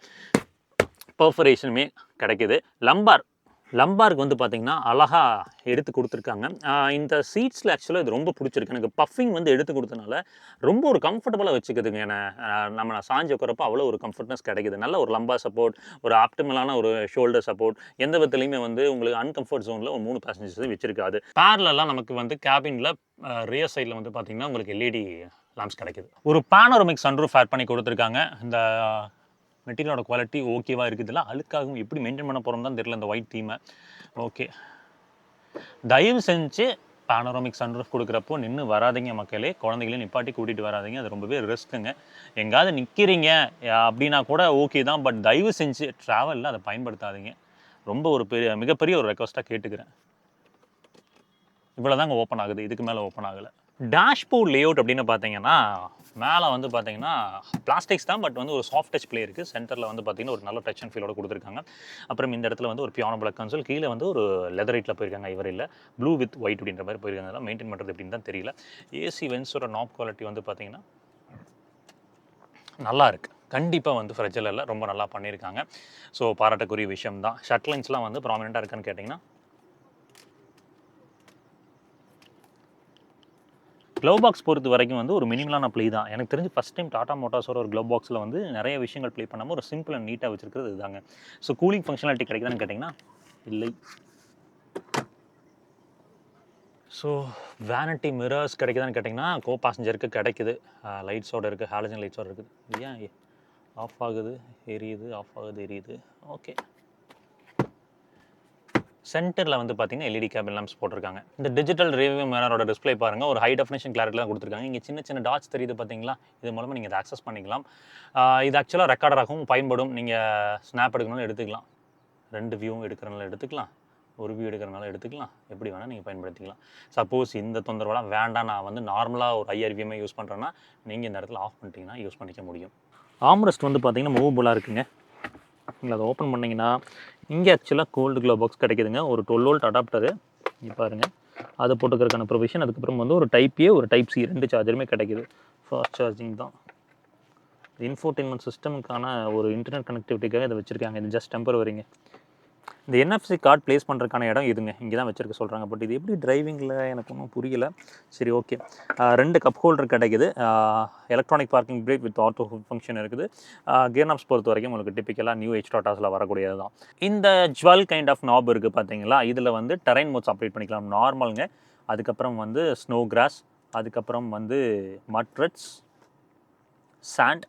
பர்ஃபரேஷனுமே கிடைக்குது. லம்பாருக்கு வந்து பார்த்திங்கன்னா அழகாக எடுத்து கொடுத்துருக்காங்க. இந்த சீட்ஸில் ஆக்சுவலாக இது ரொம்ப பிடிச்சிருக்கு எனக்கு. பஃபிங் வந்து எடுத்து கொடுத்தனால ரொம்ப ஒரு கம்ஃபர்டபுளாக வச்சுக்குதுங்க. நான் சாஞ்சு உட்காரப்போ அவ்வளோ ஒரு கம்ஃபர்ட்னஸ் கிடைக்குது. நல்ல ஒரு லம்பா சப்போர்ட், ஒரு ஆப்டிமலான ஒரு ஷோல்டர் சப்போர்ட், எந்த விதத்துலையுமே வந்து உங்களுக்கு அன்கம்ஃபர்ட் ஜோனில் ஒரு 3 பேசஞ்சர்ஸ் வச்சிருக்காது. பேரலெல்லாம் நமக்கு வந்து கேபினில் ரியர் சைடில் வந்து பார்த்திங்கன்னா உங்களுக்கு LED லாம்ப்ஸ் கிடைக்குது. ஒரு பேனோரமிக் சன்ரூஃப் ஆட் பண்ணி கொடுத்துருக்காங்க. இந்த மெட்டீரியலோட குவாலிட்டி ஓகேவா இருக்குதுல்ல, அழுக்காகவும் எப்படி மெயின்டைன் பண்ண போகிறோம் தான் தெரியல இந்த ஒயிட் தீமை. ஓகே, தயவு செஞ்சு பேனோரமிக் சன்ரூஃப் கொடுக்குறப்போ நின்று வராதிங்க மக்களே. குழந்தைகளையும் நிப்பாட்டி கூட்டிகிட்டு வராதிங்க. அது ரொம்பவே ரிஸ்க்குங்க. எங்காவது நிற்கிறீங்க அப்படின்னா கூட ஓகே தான், பட் தயவு செஞ்சு ட்ராவலில் அதை பயன்படுத்தாதீங்க. ரொம்ப ஒரு மிகப்பெரிய ஒரு ரெக்வஸ்ட்டாக கேட்டுக்கிறேன். இவ்வளோ தாங்க ஓப்பன் ஆகுது, இதுக்கு மேலே ஓப்பன் ஆகலை. டேஷ்போர்ட் லேஅவுட் அப்படின்னு பார்த்தீங்கன்னா மேலே வந்து பார்த்தீங்கன்னா பிளாஸ்டிக்ஸ் தான், பட் வந்து ஒரு சாஃப்ட் டச் ப்ளே இருக்குது. சென்டரில் வந்து பார்த்தீங்கன்னா ஒரு நல்ல டச் அண்ட் ஃபீலோட கொடுத்துருக்காங்க. அப்புறம் இந்த இடத்துல வந்து ஒரு பியானோ பிளாக் கன்சோல், கீழே வந்து ஒரு லெதரைட்டில் போயிருக்காங்க. இவர் இல்லை, ப்ளூ வித் ஒயிட் அப்படின்ற மாதிரி போயிருக்காங்க. அதெல்லாம் மெயின்டைன் பண்ணுறது எப்படின்னு தான் தெரியல. ஏசி வென்ஸோட நாப் குவாலிட்டி வந்து பார்த்தீங்கன்னா நல்லா இருக்குது. கண்டிப்பாக வந்து ஃப்ரெஜல் இல்லை, ரொம்ப நல்லா பண்ணியிருக்காங்க. ஸோ பாராட்டக்குரிய விஷயம் தான். ஷட் லைன்ஸ்லாம் வந்து ப்ராமினெண்ட்டாக இருக்கான்னு கேட்டிங்கன்னா க்ளவ் பாக்ஸ் பொறுத்த வரைக்கும் வந்து ஒரு மினிமலான ப்ளே தான். எனக்கு தெரிஞ்சு ஃபஸ்ட் டைம் டாடா மோட்டார்ஸோட ஒரு க்ளவ் பாக்ஸில் வந்து நிறைய விஷயங்கள் ப்ளே பண்ணாமல் ஒரு சிம்பிள் அண்ட் நீட்டாக வச்சிருக்கிறது இதுதாங்க. ஸோ கூலிங் ஃபங்க்ஷனாலிட்டி கிடைக்குதான்னு கேட்டிங்கன்னா இல்லை. ஸோ வேனிட்டி மிரர்ஸ் கிடைக்குதான்னு கேட்டிங்கன்னா கோ பேசஞ்சருக்கு கிடைக்குது. லைட்ஸோடு இருக்குது, ஹாலஜன் லைட்ஸோடு இருக்குது. ஏன் ஆஃப் ஆகுது எரியுது, ஆஃப் ஆகுது எரியுது. ஓகே. சென்டரில் வந்து பார்த்தீங்கன்னா எல்இடி கேபின் லேம்ப்ஸ் போட்டிருக்காங்க. இந்த டிஜிட்டல் ரிவ்யூ மிரரோட டிஸ்பிளே பாருங்கள், ஒரு ஹை டெஃபினேஷன் கிளாரிட்டியில் தான் கொடுத்துருக்காங்க. இங்கே சின்ன சின்ன டாட்ஸ் தெரியுது பார்த்தீங்களா, இது மூலமாக நீங்கள் இதை ஆக்சஸ் பண்ணிக்கலாம். இது ஆக்சுவலாக ரெக்கார்டராகவும் பயன்படும். நீங்கள் ஸ்னாப் எடுக்கணும்னு எடுத்துக்கலாம், 2 வியூவும் எடுக்கிறனால எடுத்துக்கலாம், ஒரு வியூ எடுக்கிறனால எடுத்துக்கலாம், எப்படி வேணால் நீங்கள் பயன்படுத்திக்கலாம். சப்போஸ் இந்த தொந்தரவெல்லாம் வேண்டாம், நான் வந்து நார்மலாக ஒரு ஐஆர்விஎம்ஐ யூஸ் பண்ணுறேன்னா நீங்கள் இந்த இடத்துல ஆஃப் பண்ணிட்டீங்கன்னா யூஸ் பண்ணிக்க முடியும். ஆம்ரெஸ்ட் வந்து பார்த்தீங்கன்னா மூவபுளாக இருக்குங்க. நீங்கள் அதை ஓப்பன் பண்ணிங்கன்னா இங்கே ஆக்சுவலாக கோல்டு க்ளவ் பாக்ஸ் கிடைக்குதுங்க. ஒரு 12 வோல்ட் அடாப்டரு இங்கே பாருங்கள், அதை போட்டுக்கிறதுக்கான ப்ரொவிஷன். அதுக்கப்புறம் வந்து ஒரு டைப் ஏ, ஒரு டைப் சி, 2 சார்ஜருமே கிடைக்குது. ஃபாஸ்ட் சார்ஜிங் தான். இன்ஃபோடெயின்மெண்ட் சிஸ்டமுக்கான ஒரு இன்டர்நெட் கனெக்டிவிட்டிக்காக இதை வச்சுருக்காங்க. இது ஜஸ்ட் டெம்பரவரிங்க. இந்த என்எஃப்சி கார்டு ப்ளேஸ் பண்ணுறதுக்கான இடம் இதுங்க, இங்கே தான் வச்சுருக்க சொல்கிறாங்க. பட் இது எப்படி டிரைவிங்கில் எனக்கு ஒன்றும் புரியல. சரி, ஓகே. 2 கப் ஹோல்டர் கிடைக்குது. Electronic parking brake with auto function இருக்குது. கியர் நாப்ஸ் பொறுத்த வரைக்கும் உங்களுக்கு டிப்பிக்கலாக நியூ ஏஜ் டாட்டாஸில் வரக்கூடியது தான். இந்த ஜுவல் கைண்ட் ஆஃப் நாப் இருக்குது பார்த்தீங்களா, இதில் வந்து டெரைன் மோட்ஸ் அப்டேட் பண்ணிக்கலாம். நார்மலுங்க, அதுக்கப்புறம் வந்து ஸ்னோ கிராஸ், அதுக்கப்புறம் வந்து மட்ரட்ஸ், சாண்ட்,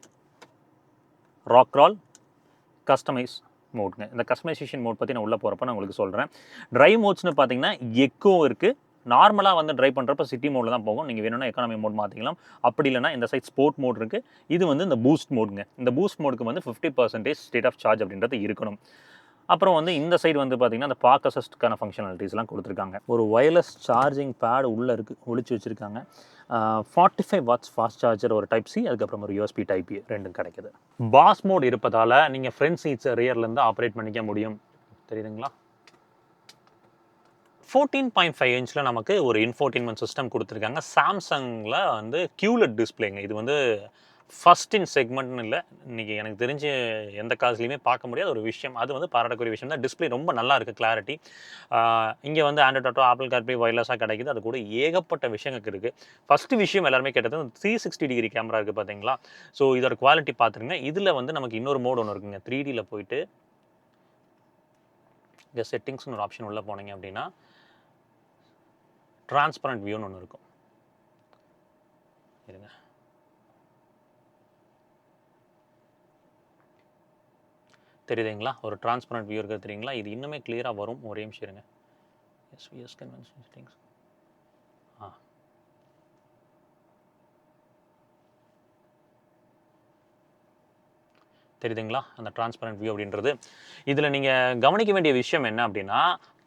ராக் ரால், கஸ்டமைஸ் மோட்ங்க. இந்த கஸ்டமைசேஷன் மோட் பற்றி நான் உள்ளே போகிறப்ப நான் உங்களுக்கு சொல்கிறேன். ட்ரைவ் மோட்ஸ்னு பார்த்தீங்கன்னா எக்கோ இருக்குது. நார்மலாக வந்து ட்ரைவ் பண்ணுறப்ப சிட்டி மோடில் தான் போகும். நீங்கள் வேணும்னா எக்கானமி மோட் மாற்றிக்கலாம். அப்படி இல்லைனா இந்த சைட் ஸ்போர்ட் மோட் இருக்குது. இது வந்து இந்த பூஸ்ட் மோடுங்க. இந்த பூஸ்ட் மோடுக்கு வந்து 50% ஸ்டேட் ஆஃப் சார்ஜ் அப்படின்றது இருக்கணும். அப்புறம் வந்து இந்த சைடு வந்து பார்த்தீங்கன்னா அந்த பார்க் அசிஸ்ட்கான ஃபங்க்ஷனாலிட்டிஸ்லாம் கொடுத்துருக்காங்க. ஒரு ஒயர்லெஸ் சார்ஜிங் பேட் உள்ளே இருக்குது, ஒழிச்சு வச்சுருக்காங்க. 45 வாட்ஸ் ஃபாஸ்ட் சார்ஜர், ஒரு டைப் சி, அதுக்கப்புறம் ஒரு யூஎஸ்பி டைப் ஏ, 2 கிடைக்குது. பாஸ் மோட் இருப்பதால் நீங்கள் ஃப்ரண்ட் சீட்ஸை ரியர்லேருந்து ஆப்ரேட் பண்ணிக்க முடியும். தெரியுதுங்களா? 14.5 இன்ச்சில் நமக்கு ஒரு இன்ஃபோடெயின்மெண்ட் சிஸ்டம் கொடுத்துருக்காங்க. சாம்சங்கில் வந்து QLED டிஸ்பிளேங்க. இது வந்து ஃபஸ்ட் இன் செக்மெண்ட்னு இல்லை, இன்றைக்கி எனக்கு தெரிஞ்சு எந்த காசுலையுமே பார்க்க முடியாத ஒரு விஷயம். அது வந்து பாராட்டக்கூடிய விஷயம் தான். டிஸ்பிளே ரொம்ப நல்லா இருக்குது, கிளாரிட்டி. இங்கே வந்து ஆண்ட்ராய்ட் ஆட்டோ, ஆப்பிள் கார்ப்ளே ஒயர்லெஸ்ஸாக கிடைக்குது. அது கூட ஏகப்பட்ட விஷயங்கள் இருக்குது. ஃபஸ்ட்டு விஷயம் எல்லாருமே கேட்டது 360 டிகிரி கேமரா இருக்குது பார்த்தீங்களா. ஸோ இதோட குவாலிட்டி பார்த்துருங்க. இதில் வந்து நமக்கு இன்னொரு மோடு ஒன்று இருக்குங்க. 3Dயில் போயிட்டு இங்கே செட்டிங்ஸ்னு ஒரு ஆப்ஷன் உள்ளே போனீங்க அப்படின்னா டிரான்ஸ்பரண்ட் வியூன்னு ஒன்று இருக்கும். இருங்க, தெரியுதுங்களா? ஒரு டிரான்ஸ்பரண்ட் வியூ இருக்கிறது தெரியுங்களா? இது இன்னுமே கிளியராக வரும். ஒரே நிமிஷம் இருங்க. SVS convention settings. தெரியுதுங்களா அந்த டிரான்ஸ்பரண்ட் வியூ அப்படின்றது? இதில் நீங்கள் கவனிக்க வேண்டிய விஷயம் என்ன அப்படின்னா,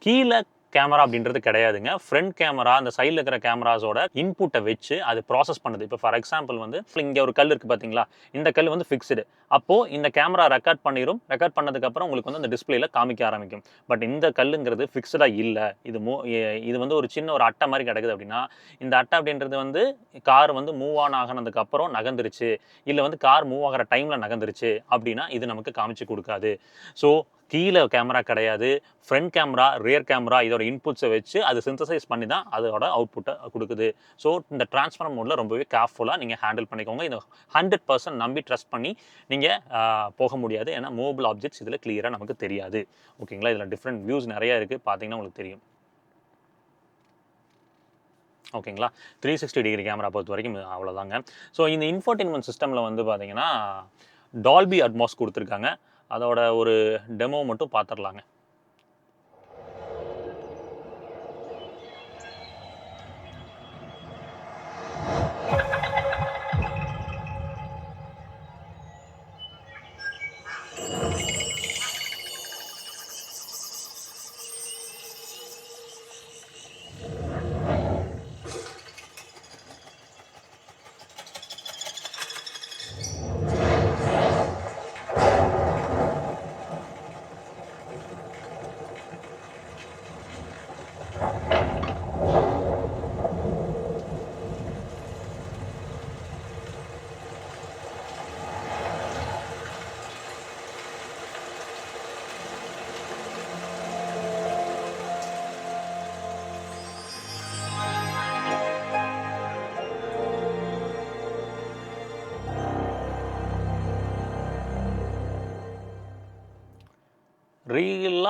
கீழே கேமரா அப்படின்றது கிடையாதுங்க. ஃப்ரண்ட் கேமரா, அந்த சைடில் இருக்கிற கேமராஸோட இன்புட்டை வச்சு அது ப்ராசஸ் பண்ணுது. இப்போ ஃபார் எக்ஸாம்பிள் வந்து இங்கே ஒரு கல் இருக்குது பார்த்தீங்களா, இந்த கல் வந்து ஃபிக்ஸ்டு. அப்போது இந்த கேமரா ரெக்கார்ட் பண்ணிடும். ரெக்கார்ட் பண்ணதுக்கப்புறம் உங்களுக்கு வந்து அந்த டிஸ்பிளேல காமிக்க ஆரம்பிக்கும். பட் இந்த கல்லுங்கிறது ஃபிக்ஸ்டாக இல்லை. இது வந்து ஒரு சின்ன ஒரு அட்டை மாதிரி கிடக்குது அப்படின்னா, இந்த அட்டை அப்படின்றது வந்து கார் வந்து மூவ் ஆன் ஆகினதுக்கப்புறம் நகர்ந்துருச்சு, இல்லை வந்து கார் மூவ் ஆகிற டைமில் நகர்ந்துருச்சு அப்படின்னா இது நமக்கு காமிச்சு கொடுக்காது. ஸோ கீழே கேமரா கிடையாது. ஃப்ரண்ட் கேமரா, ரியர் கேமரா இதோட இன்புட்ஸை வச்சு அது சிந்தசைஸ் பண்ணி தான் அதோட அவுட்புட்டை கொடுக்குது. ஸோ இந்த டிரான்ஸ்ஃபார்மர் மோடில் ரொம்பவே கேர்ஃபுல்லாக நீங்கள் ஹேண்டில் பண்ணிக்கோங்க. இதை 100% நம்பி ட்ரஸ்ட் பண்ணி நீங்கள் போக முடியாது. ஏன்னா மூவபிள் ஆப்ஜெக்ட்ஸ் இதில் கிளியராக நமக்கு தெரியாது. ஓகேங்களா? இதில் டிஃப்ரெண்ட் வியூஸ் நிறையா இருக்குது, பார்த்தீங்கன்னா உங்களுக்கு தெரியும். ஓகேங்களா? 360 டிகிரி கேமரா பொறுத்த வரைக்கும் அவ்வளோதாங்க. ஸோ இந்த இன்ஃபோடெயின்மெண்ட் சிஸ்டமில் வந்து பார்த்தீங்கன்னா டால்பி அட்மாஸ் கொடுத்துருக்காங்க. அதோட ஒரு டெமோ மட்டும் பார்த்துடலாங்க.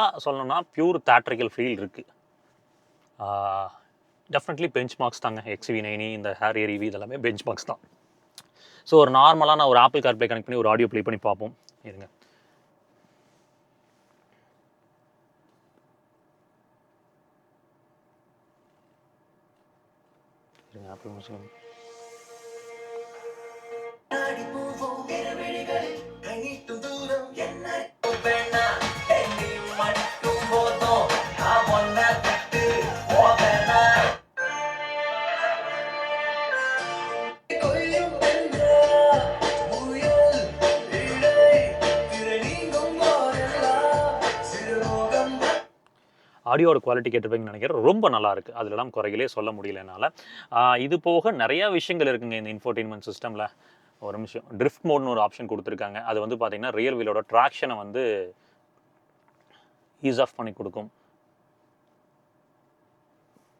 ஓவராலாக சொல்லணும்னா பியூர் தேட்ரிக்கல் ஃபீல் இருக்குது. டெஃபினெட்லி பெஞ்ச் மார்க்ஸ் தாங்க. XV90 இந்த ஹேரியர் EV இதெல்லாமே பெஞ்ச் மார்க்ஸ் தான். ஸோ ஒரு நார்மலான ஒரு ஆப்பிள் கார்ப்ளே கனெக்ட் பண்ணி ஒரு ஆடியோ ப்ளே பண்ணி பார்ப்போம். இருங்க. ஆப்பிள் மியூசிக் ஆடியோட குவாலிட்டி கேட்டிருப்பீங்கன்னு நினைக்கிறேன். ரொம்ப நல்லா இருக்குது. அதிலலாம் குறைகளே சொல்ல முடியல என்னால். இது போக நிறையா விஷயங்கள் இருக்குங்க இந்த இன்ஃபோடெயின்மெண்ட் சிஸ்டமில். ஒரு நிமிஷம். ட்ரிஃப்ட் மோட்னு ஒரு ஆப்ஷன் கொடுத்துருக்காங்க. அது வந்து பார்த்தீங்கன்னா ரியர் வீலோட ட்ராக்ஷனை வந்து ஈஸ் ஆஃப் பண்ணி கொடுக்கும்.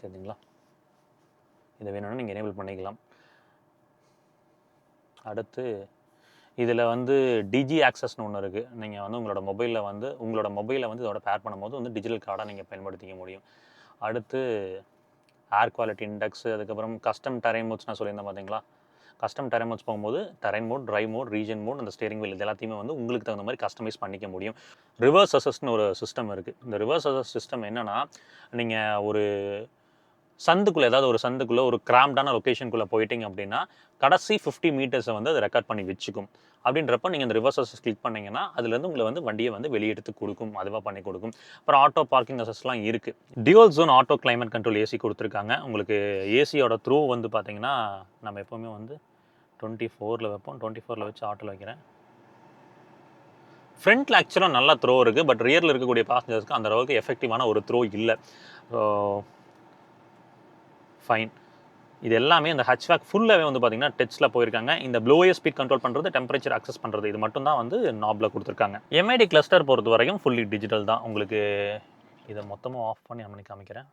தெரியுங்களா? இதை வேணும்னா நீங்கள் எனேபிள் பண்ணிக்கலாம். அடுத்து இதில் வந்து டிஜி ஆக்சஸ்னு ஒன்று இருக்குது. நீங்கள் வந்து உங்களோட மொபைலில் வந்து இதோட பேர் பண்ணும்போது வந்து டிஜிட்டல் கார்டாக நீங்கள் பயன்படுத்திக்க முடியும். அடுத்து ஏர் குவாலிட்டி இண்டெக்ஸு, அதுக்கப்புறம் கஸ்டம் டெரைன் மோட்ஸ் நான் சொல்லியிருந்தேன் பார்த்தீங்களா. கஸ்டம் டெரைன் மோட்ஸ் போகும்போது terrain mode, drive mode, regen mode, அந்த ஸ்டேரிங் வீல் இது எல்லாத்தையுமே வந்து உங்களுக்கு தகுந்த மாதிரி கஸ்டமைஸ் பண்ணிக்க முடியும். ரிவர்ஸ் அசஸ்ட்னு ஒரு சிஸ்டம் இருக்குது. இந்த ரிவர்ஸ் அசஸ் சிஸ்டம் என்னென்னா, நீங்கள் ஒரு சந்துக்குள்ளே ஏதாவது ஒரு சந்துக்குள்ளே ஒரு கிராம்டான லொக்கேஷனுக்குள்ளே போயிட்டீங்க அப்படின்னா கடைசி 50 மீட்டர்ஸை வந்து அதை ரெக்கார்ட் பண்ணி வச்சுக்கும். அப்படின்றப்ப நீங்கள் இந்த ரிவர்ஸ் அசஸ் கிளிக் பண்ணிங்கன்னா அதுலேருந்து உங்களை வந்து வண்டியை வந்து வெளியெடுத்து கொடுக்கும், அதுவாக பண்ணி கொடுக்கும். அப்புறம் ஆட்டோ பார்க்கிங் அசஸ்லாம் இருக்குது. Dual zone auto climate control AC கொடுத்துருக்காங்க. உங்களுக்கு ஏசியோட த்ரூ வந்து பார்த்தீங்கன்னா நம்ம எப்போவுமே வந்து 24 வைப்போம். 24 வச்சு ஆட்டோவில் வைக்கிறேன். ஃப்ரண்ட்டில் ஆக்சுவலாக நல்லா த்ரோ இருக்குது. பட் ரியரில் இருக்கக்கூடிய பேசஞ்சர்ஸ்க்கு அந்த அளவுக்கு எஃபெக்டிவான ஒரு த்ரோ இல்லை. ஃபைன். இது எல்லாமே இந்த ஹட்ச்பேக் ஃபுல்லாகவே வந்து பார்த்தீங்கன்னா டச்சில் போயிருக்காங்க. இந்த ப்ளோயர் ஸ்பீட் கண்ட்ரோல் பண்ணுறது, டெம்பரேச்சர் அக்சஸ் பண்ணுறது, இது மட்டும் தான் வந்து நாபில் கொடுத்துருக்காங்க. MID கிளஸ்டர் பொறுத்த வரைக்கும் ஃபுல்லி டிஜிட்டல் தான். உங்களுக்கு இதை மொத்தமாக ஆஃப் பண்ணி காமிக்கிறேன்.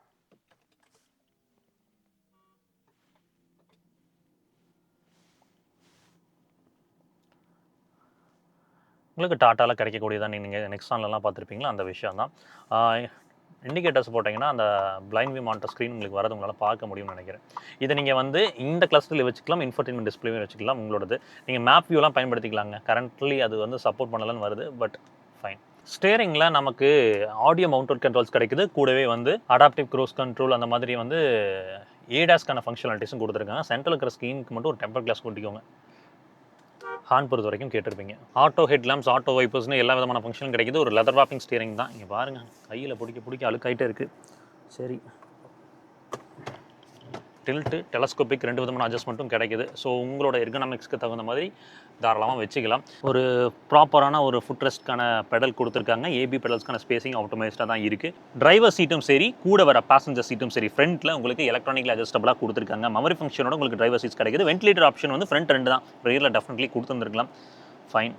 உங்களுக்கு டாட்டாவில் கிடைக்கக்கூடியதான். நீங்கள் நெக்ஸான்லலாம் பார்த்துருப்பீங்களா, அந்த விஷயம் தான். இண்டிகேட்டர்ஸ் போட்டிங்கன்னா அந்த பிளைண்ட் வியூ மானிட்டர் ஸ்க்ரீன் உங்களுக்கு வரது உங்களால் பார்க்க முடியும்னு நினைக்கிறேன். இதை நீங்கள் வந்து இந்த கிளஸ்டரில் வச்சுக்கலாம், இன்ஃபோடெயின்மெண்ட் டிஸ்பிளேவே வச்சுக்கலாம். உங்களோடது நீங்கள் மேப் வியூலாம் பயன்படுத்திக்கலாங்க. கரண்ட்லி அது வந்து சப்போர்ட் பண்ணலன்னு வருது. But fine. ஸ்டேரிங்கில் நமக்கு ஆடியோ மவுண்டட் கண்ட்ரோல்ஸ் கிடைக்குது. கூடவே வந்து அடாப்டிவ் க்ரூஸ் கண்ட்ரோல், அந்த மாதிரி வந்து ஏடாஸ்க்கான ஃபங்க்ஷனாலிட்டிஸும் கொடுத்துருக்காங்க. சென்ட்ரல் இருக்கிற ஸ்க்ரீனுக்கு மட்டும் ஒரு டெம்பர் கிளாஸ் கூட்டிக்கோங்க. ஹார்ன் பொறுத்த வரைக்கும் கேட்டிருப்பீங்க. ஆட்டோ ஹெட் லேம்ப்ஸ், ஆட்டோ வைப்பர்ஸ்னு எல்லா விதமான ஃபங்க்ஷனும் கிடைக்குது. ஒரு லெதர் ராப்பிங் ஸ்டீரிங் தான். இங்கே பாருங்கள், கையில் பிடிக்க அழுக்காயிட்டே இருக்குது. சரி, டில்ட்டு, டெலஸ்கோபிக் 2 விதமான அட்ஜஸ்ட்மெண்ட்டும் கிடைக்குது. ஸோ உங்களோட எர்கனாமிக்ஸ்க்கு தகுந்த மாதிரி தாராளமாக வச்சுக்கலாம். ஒரு ப்ராப்பரான ஒரு ஃபுட் ரெஸ்ட்கான பெடல் கொடுத்துருக்காங்க. ஏபி பெடல்ஸ்க்கான ஸ்பேசிங் ஆட்டோமைஸ்டாக தான் இருக்குது. டிரைவர் சீட்டும் சரி, கூட வர பேசஞ்சர் சீட்டும் சரி, ஃப்ரண்ட்டில் உங்களுக்கு எலக்ட்ரானிக்ல அட்ஜஸ்டபிளாக கொடுத்துருக்காங்க. மெமரி ஃபங்க்ஷனோட உங்களுக்கு டிரைவர் சீட்ஸ் கிடைக்குது. வென்டிலேட்டர் ஆப்ஷன் வந்து ஃப்ரண்ட் 2 தான். ரியரில் டெஃபினெட்லி கொடுத்துருந்துருக்கலாம். ஃபைன்.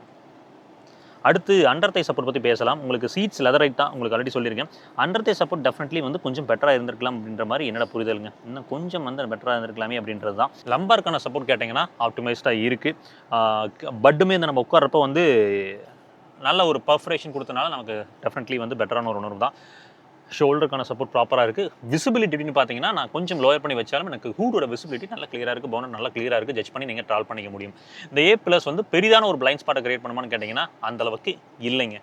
அடுத்து அண்டர் தை சப்போர்ட் பற்றி பேசலாம். உங்களுக்கு சீட்ஸ் லெதர் ரைட் தான், உங்களுக்கு ஆல்ரெடி சொல்லியிருக்கேன். அண்டர் தை சப்போர்ட் டெஃபினெட்லி வந்து கொஞ்சம் பெட்டராக இருந்திருக்கலாம் அப்படின்ற மாதிரி என்னோட புரிதலுங்க. இன்னும் கொஞ்சம் வந்து பெட்டராக இருந்திருக்கலாமே அப்படின்றது தான். லம்பாருக்கான சப்போர்ட் கேட்டிங்கன்னா ஆப்டிமைஸ்டாக இருக்குது. பட்டுமே இந்த நம்ம உட்கார்றப்போ வந்து நல்ல ஒரு பர்ஃபரேஷன் கொடுத்தனால நமக்கு டெஃபினெட்லி வந்து பெட்டரான ஒரு உணர்வு தான். ஷோல்டருக்கான சப்போர்ட் ப்ராப்பராக இருக்குது. விசிபிலிட்டின்னு பார்த்தீங்கன்னா நான் கொஞ்சம் லோயர் பண்ணி வச்சாலும் எனக்கு ஹூடோட விசிபிலிட்டி நல்லா கிளியராக இருக்குது. போனர் நல்லா கிளியராக இருக்குது. ஜட்ஜ் பண்ணி நீங்கள் ட்ராவல் பண்ணிக்க முடியும். இந்த A+ வந்து பெரிதான ஒரு பிளைண்ட் ஸ்பாட்டை கிரியேட் பண்ணுமான்னு கேட்டிங்கன்னா அந்தளவுக்கு இல்லைங்க.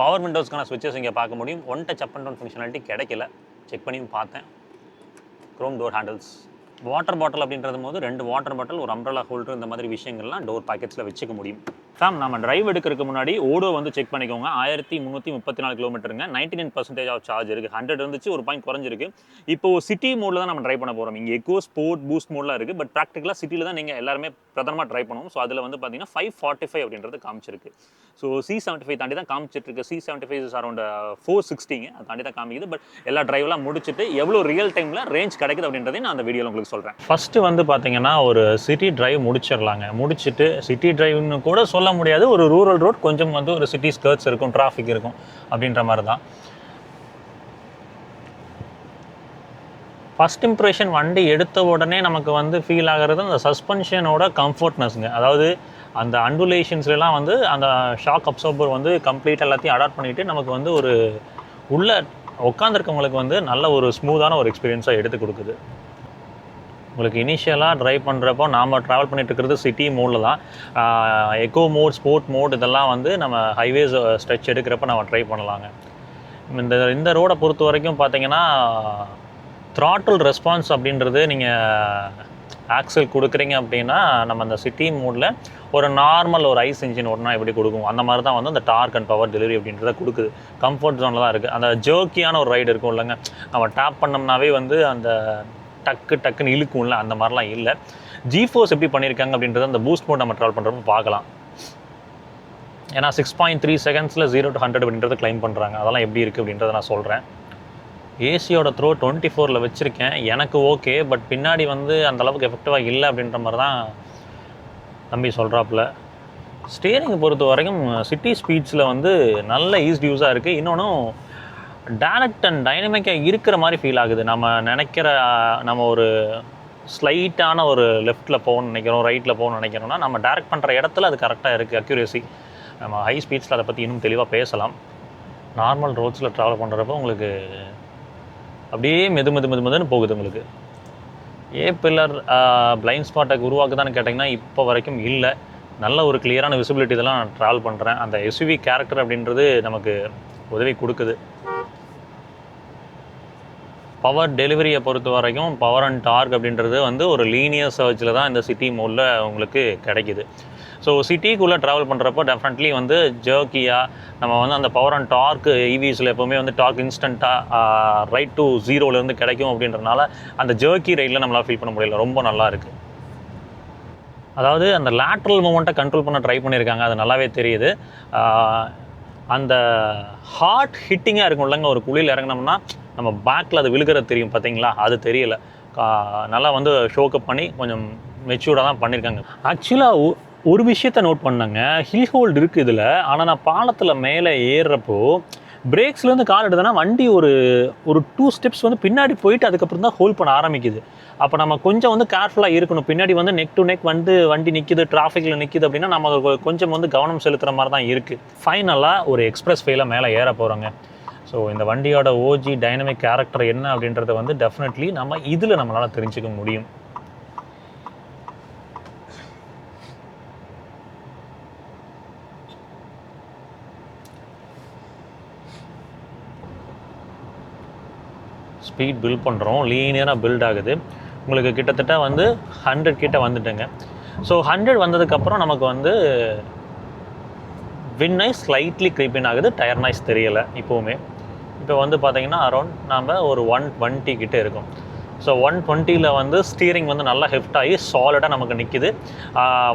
பவர் விண்டோஸ்க்கான ஸ்விட்சஸ் இங்கே பார்க்க முடியும். One touch up and down functionality கிடைக்கல. செக் பண்ணியும் பார்த்தேன். Chrome door handles. Water bottle அப்படின்றது போது 2 வாட்டர் பாட்டில், ஒரு அம்ப்ரெல்லா ஹோல்டர், இந்த மாதிரி விஷயங்கள்லாம் டோர் பாக்கெட்ஸில் வச்சுக்க முடியும். நம்ம டிரைவ் எடுக்கிறதுக்கு முன்னாடி ஓடோ வந்து செக் பண்ணிக்கோங்க. 1334 கிலோமீட்டருங்க. 99% ஆஃப் சார்ஜ் இருக்குது. 100 இருந்துச்சு, ஒரு பாயிண்ட் குறைஞ்சிருக்கு. இப்போ சிட்டி மோடில் தான் நம்ம ட்ரைவ் பண்ண போகிறோம். இங்கே எக்கோ, ஸ்போர்ட், பூஸ்ட் மோட்லாம் இருக்குது. பட் ப்ராக்டிக்கலாக சிட்டியில் தான் நீங்கள் எல்லாருமே பிரதமமாக ட்ரைவ் பண்ணுவோம். ஸோ அதில் வந்து பார்த்தீங்கன்னா 545 அப்படின்றது காமிச்சிருக்கு. ஸோ C75 தாண்டி தான் காமிச்சிட்ருக்கு. C75 is around 460ங்க. அது தாண்டி தான் காமிக்குது. பட் எல்லா ட்ரைவ்லாம் முடிச்சுட்டு எவ்வளோ ரியல் டைமில் ரேஞ்ச் கிடைக்குது அப்படின்றதையும் நான் அந்த வீடியோவில் உங்களுக்கு சொல்கிறேன். ஃபஸ்ட்டு வந்து பார்த்தீங்கன்னா ஒரு சிட்டி டிரைவ் முடிச்சிடலாங்க. முடிச்சுட்டு சிட்டி டிரைவ்னு கூட சொல்ல முடியாது, ஒரு ரூரல் ரோட், கொஞ்சம் வந்து ஒரு சிட்டி ஸ்கர்ட்ஸ் இருக்கும், டிராஃபிக் இருக்கும் அப்படின்ற மாதிரி தான். ஃபஸ்ட் இம்ப்ரெஷன் வண்டி எடுத்த உடனே நமக்கு வந்து ஃபீல் ஆகிறது அந்த சஸ்பென்ஷனோட கம்ஃபர்ட்னஸ்ங்க. அதாவது அந்த அண்டுலேஷன்ஸ்லாம் வந்து அந்த ஷாக் அப்சார்பர் வந்து கம்ப்ளீட்டாக எல்லாத்தையும் அடாப்ட் பண்ணிவிட்டு நமக்கு வந்து ஒரு உள்ளே உட்காந்துருக்கவங்களுக்கு வந்து நல்ல ஒரு ஸ்மூத்தான ஒரு எக்ஸ்பீரியன்ஸாக எடுத்து கொடுக்குது. உங்களுக்கு இனிஷியலாக ட்ரைவ் பண்ணுறப்போ நாம் ட்ராவல் பண்ணிட்டு இருக்கிறது சிட்டி மோடில் தான். எக்கோ மோட், ஸ்போர்ட் மோட் இதெல்லாம் வந்து நம்ம ஹைவேஸ் ஸ்ட்ரெச் எடுக்கிறப்ப நம்ம ட்ரை பண்ணலாங்க. இந்த ரோடை பொறுத்த வரைக்கும் பார்த்தீங்கன்னா த்ராட்டில் ரெஸ்பான்ஸ் அப்படின்றது நீங்கள் ஆக்சல் கொடுக்குறீங்க அப்படின்னா நம்ம அந்த சிட்டி மோடில் ஒரு நார்மல் ஒரு ஐஸ் இன்ஜின் ஓடனா எப்படி கொடுக்கும் அந்த மாதிரி தான் வந்து அந்த டார்க் அண்ட் பவர் டெலிவரி அப்படின்றத கொடுக்குது. கம்ஃபர்ட் ஜோனில் தான் இருக்குது. அந்த ஜர்க்கியான ஒரு ரைடு இருக்கும் இல்லைங்க, நம்ம டேப் பண்ணோம்னாவே வந்து அந்த டக்குன்னு இழுக்கும்ல, அந்த மாதிரிலாம் இல்லை. ஜிஃபோர்ஸ் எப்படி பண்ணியிருக்காங்க அப்படின்றத அந்த பூஸ்ட் மோட் நம்ம ட்ராவல் பண்ணுறப்ப பார்க்கலாம். ஏன்னா 6.3 செகண்ட்ஸில் 0 to 100 அப்படின்றத கிளைம் பண்ணுறாங்க. அதெல்லாம் எப்படி இருக்குது அப்படின்றத நான் சொல்கிறேன். ஏசியோட த்ரோ 24 வச்சுருக்கேன், எனக்கு ஓகே. பட் பின்னாடி வந்து அந்தளவுக்கு எஃபெக்டிவாக இல்லை அப்படின்ற மாதிரி தான் தம்பி சொல்கிறாப்புல. ஸ்டேரிங் பொறுத்த வரைக்கும் சிட்டி ஸ்பீட்ஸில் வந்து நல்ல யூஸாக இருக்குது. இன்னொன்றும் டைரக்ட் அண்ட் டைனமிக்காக இருக்கிற மாதிரி ஃபீல் ஆகுது. நம்ம நினைக்கிற நம்ம ஒரு ஸ்லைட்டான ஒரு லெஃப்ட்டில் போகணும்னு நினைக்கிறோம், ரைட்டில் போகணும்னு நினைக்கிறோம்னா நம்ம டைரக்ட் பண்ணுற இடத்துல அது கரெக்டாக இருக்குது, அக்யூரேசி. நம்ம ஹை ஸ்பீட்ஸில் அதை பற்றி இன்னும் தெளிவாக பேசலாம். நார்மல் ரோட்ஸில் ட்ராவல் பண்ணுறப்போ உங்களுக்கு அப்படியே மெதுன்னு போகுது. உங்களுக்கு பில்லர் பிளைண்ட் ஸ்பாட்டை உருவாக்குதான்னு கேட்டிங்கன்னா இப்போ வரைக்கும் இல்லை. நல்ல ஒரு கிளியரான விசிபிலிட்டி இதெல்லாம் நான் ட்ராவல் பண்ணுறேன். அந்த எஸ்யூவி கேரக்டர் அப்படின்றது நமக்கு உதவி கொடுக்குது. பவர் டெலிவரியை பொறுத்த வரைக்கும் பவர் அண்ட் டார்க் அப்படின்றது வந்து ஒரு லீனியர் சர்ச்சில் தான் இந்த சிட்டி மோடில் உங்களுக்கு கிடைக்கிது. ஸோ சிட்டிக்குள்ளே ட்ராவல் பண்ணுறப்போ டெஃபினெட்லி வந்து ஜர்க்கியாக நம்ம வந்து அந்த பவர் அண்ட் டார்க் ஈவிஸில் எப்போவுமே வந்து டார்க் இன்ஸ்டண்ட்டாக ரைட் டு 0 கிடைக்கும் அப்படின்றனால அந்த ஜர்க்கி ரைடில் நம்மளால் ஃபீல் பண்ண முடியல. ரொம்ப நல்லா இருக்குது. அதாவது அந்த லேட்ரல் மூமெண்ட்டை கண்ட்ரோல் பண்ண ட்ரை பண்ணியிருக்காங்க, அது நல்லாவே தெரியுது. அந்த ஹார்ட் ஹிட்டிங்காக இருக்கும் இல்லைங்க, ஒரு குழியில் இறங்கினோம்னா நம்ம பேக்கில் அது விழுகிறது தெரியும் பார்த்தீங்களா, அது தெரியல. நல்லா வந்து ஷோக்கப் பண்ணி கொஞ்சம் மெச்சூர்டாக தான் பண்ணியிருக்காங்க. ஆக்சுவலாக ஒரு விஷயத்தை நோட் பண்ணாங்க, ஹில் ஹோல்டு இருக்குது இதில். ஆனால் நான் பாலத்தில் மேலே ஏறுறப்போ பிரேக்ஸ்லேருந்து கால் எடுத்தோன்னா வண்டி ஒரு 2 ஸ்டெப்ஸ் வந்து பின்னாடி போயிட்டு அதுக்கப்புறம் தான் ஹோல்ட் பண்ண ஆரம்பிக்குது. அப்போ நம்ம கொஞ்சம் வந்து கேர்ஃபுல்லாக இருக்கணும். பின்னாடி வந்து நெக் டு நெக் வந்து வண்டி நிற்கிது, டிராஃபிக்கில் நிற்கிது அப்படின்னா நம்ம கொஞ்சம் வந்து கவனம் செலுத்துகிற மாதிரி தான் இருக்குது. ஃபைனலாக ஒரு எக்ஸ்பிரஸ் வேயில் மேலே ஏற போகிறோங்க. ஸோ இந்த வண்டியோட ஓஜி டைனமிக் கேரக்டர் என்ன அப்படின்றத வந்து டெஃபினெட்லி நம்ம இதில் நம்மளால் தெரிஞ்சுக்க முடியும். ஸ்பீட் பில்ட் பண்ணுறோம், லீனியராக பில்ட் ஆகுது. உங்களுக்கு கிட்டத்தட்ட வந்து 100 கிட்ட வந்துட்டுங்க. ஸோ 100 வந்ததுக்கப்புறம் நமக்கு வந்து வின் நாய்ஸ் ஸ்லைட்லி க்ரீப்பின் ஆகுது, டயர் நாய்ஸ் தெரியலை இப்போவுமே. இப்போ வந்து பார்த்திங்கன்னா அரௌண்ட் நாம் ஒரு 120 கிட்டே இருக்கும். ஸோ 120ல் வந்து ஸ்டீரிங் வந்து நல்லா ஹெஃப்ட் ஆகி சாலிடாக நமக்கு நிற்கிது.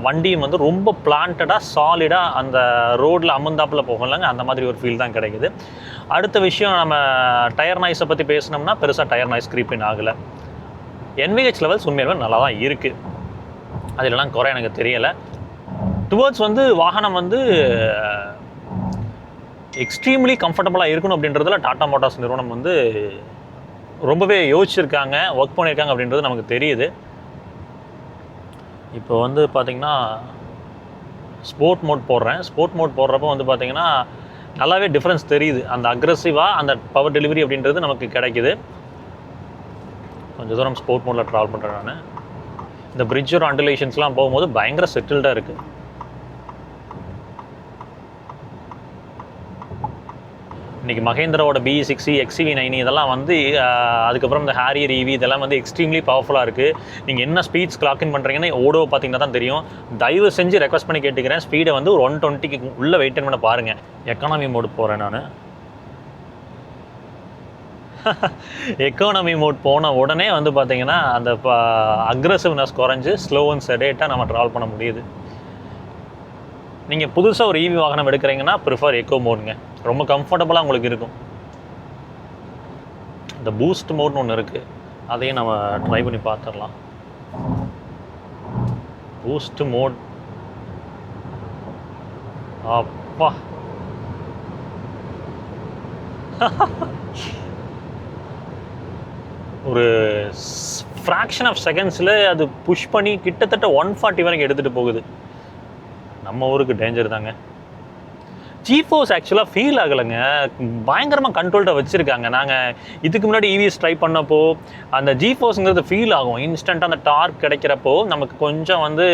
வண்டியும் வந்து ரொம்ப பிளான்டடாக சாலிடாக அந்த ரோடில் அமுந்தாப்பில் போகலங்க, அந்த மாதிரி ஒரு ஃபீல் தான் கிடைக்குது. அடுத்த விஷயம், நம்ம டயர் நாய்ஸை பற்றி பேசினோம்னா பெருசாக டயர் நாய்ஸ் க்ரீப்பின் ஆகலை. NVH லெவல்ஸ் உண்மையாகவே நல்லா தான் இருக்குது, அதிலலாம் குறை எனக்கு தெரியலை. டுவர்ட்ஸ் வந்து வாகனம் வந்து எக்ஸ்ட்ரீம்லி கம்ஃபர்டபுளாக இருக்கணும் அப்படின்றதுல டாடா மோட்டார்ஸ் நிறுவனம் வந்து ரொம்பவே யோசிச்சிருக்காங்க, ஒர்க் பண்ணியிருக்காங்க அப்படின்றது நமக்கு தெரியுது. இப்போ வந்து பார்த்திங்கன்னா ஸ்போர்ட் மோட் போடுறேன். ஸ்போர்ட் மோட் போடுறப்போ வந்து பார்த்திங்கன்னா நல்லாவே டிஃப்ரென்ஸ் தெரியுது. அந்த அக்ரெசிவாக அந்த பவர் டெலிவரி அப்படின்றது நமக்கு கிடைக்குது. கொஞ்சம் தூரம் ஸ்போர்ட் மோடில் ட்ராவல் பண்ணுறேன் நான். இந்த பிரிட்ஜோட அண்டலேஷன்ஸ்லாம் போகும்போது பயங்கர செட்டில்டாக இருக்குது. இன்றைக்கி மகேந்திராவோட BE60, XCV90 இதெல்லாம் வந்து அதுக்கப்புறம் இந்த ஹேரியர் EV இதெல்லாம் வந்து எக்ஸ்ட்ரீம்லி பவர்ஃபுல்லாக இருக்குது. நீங்கள் என்ன ஸ்பீட்ஸ் கிளாக் இன் பண்ணுறீங்கன்னு ஓடோ பார்த்தீங்கன்னா தான் தெரியும். தயவு செஞ்சு ரெக்வஸ்ட் பண்ணி கேட்டுக்கிறேன், ஸ்பீடை வந்து ஒரு 120க்கு உள்ளே வெயிட் பண்ண பாருங்கள். எக்கானமி மோடு போகிறேன் நான். எக்கானமி மோட் போன உடனே வந்து பார்த்திங்கன்னா அந்த அக்ரெசிவ்னஸ் குறைஞ்சி ஸ்லோ அண்ட் செடேட்டாக நம்ம ட்ராவல் பண்ண முடியுது. நீங்கள் புதுசாக ஒரு EV வாகனம் எடுக்கிறீங்கன்னா ப்ரிஃபர் எக்கோ மோடுங்க, ரொம்ப கம்ஃபர்டபுளாக உங்களுக்கு இருக்கும். இந்த பூஸ்ட் மோட்னு ஒன்று இருக்குது, அதையும் நம்ம ட்ரை பண்ணி பார்த்துடலாம். பூஸ்ட் மோட், அப்பா ஒரு ஃப்ராக்ஷன் ஆஃப் செகண்ட்ஸில் அது புஷ் பண்ணி கிட்டத்தட்ட 140 வரைக்கும் எடுத்துகிட்டு போகுது. நம்ம ஊருக்கு டேஞ்சர் தாங்க. ஜிஃபோர்ஸ் ஆக்சுவலாக ஃபீல் ஆகலைங்க, பயங்கரமாக கண்ட்ரோல்டாக வச்சுருக்காங்க. நாங்கள் இதுக்கு முன்னாடி இவிஎஸ் ட்ரை பண்ணப்போ அந்த ஜிஃபோர்ஸுங்கிறது ஃபீல் ஆகும். இன்ஸ்டண்ட்டாக அந்த டார்க் கிடைக்கிறப்போ நமக்கு கொஞ்சம் வந்து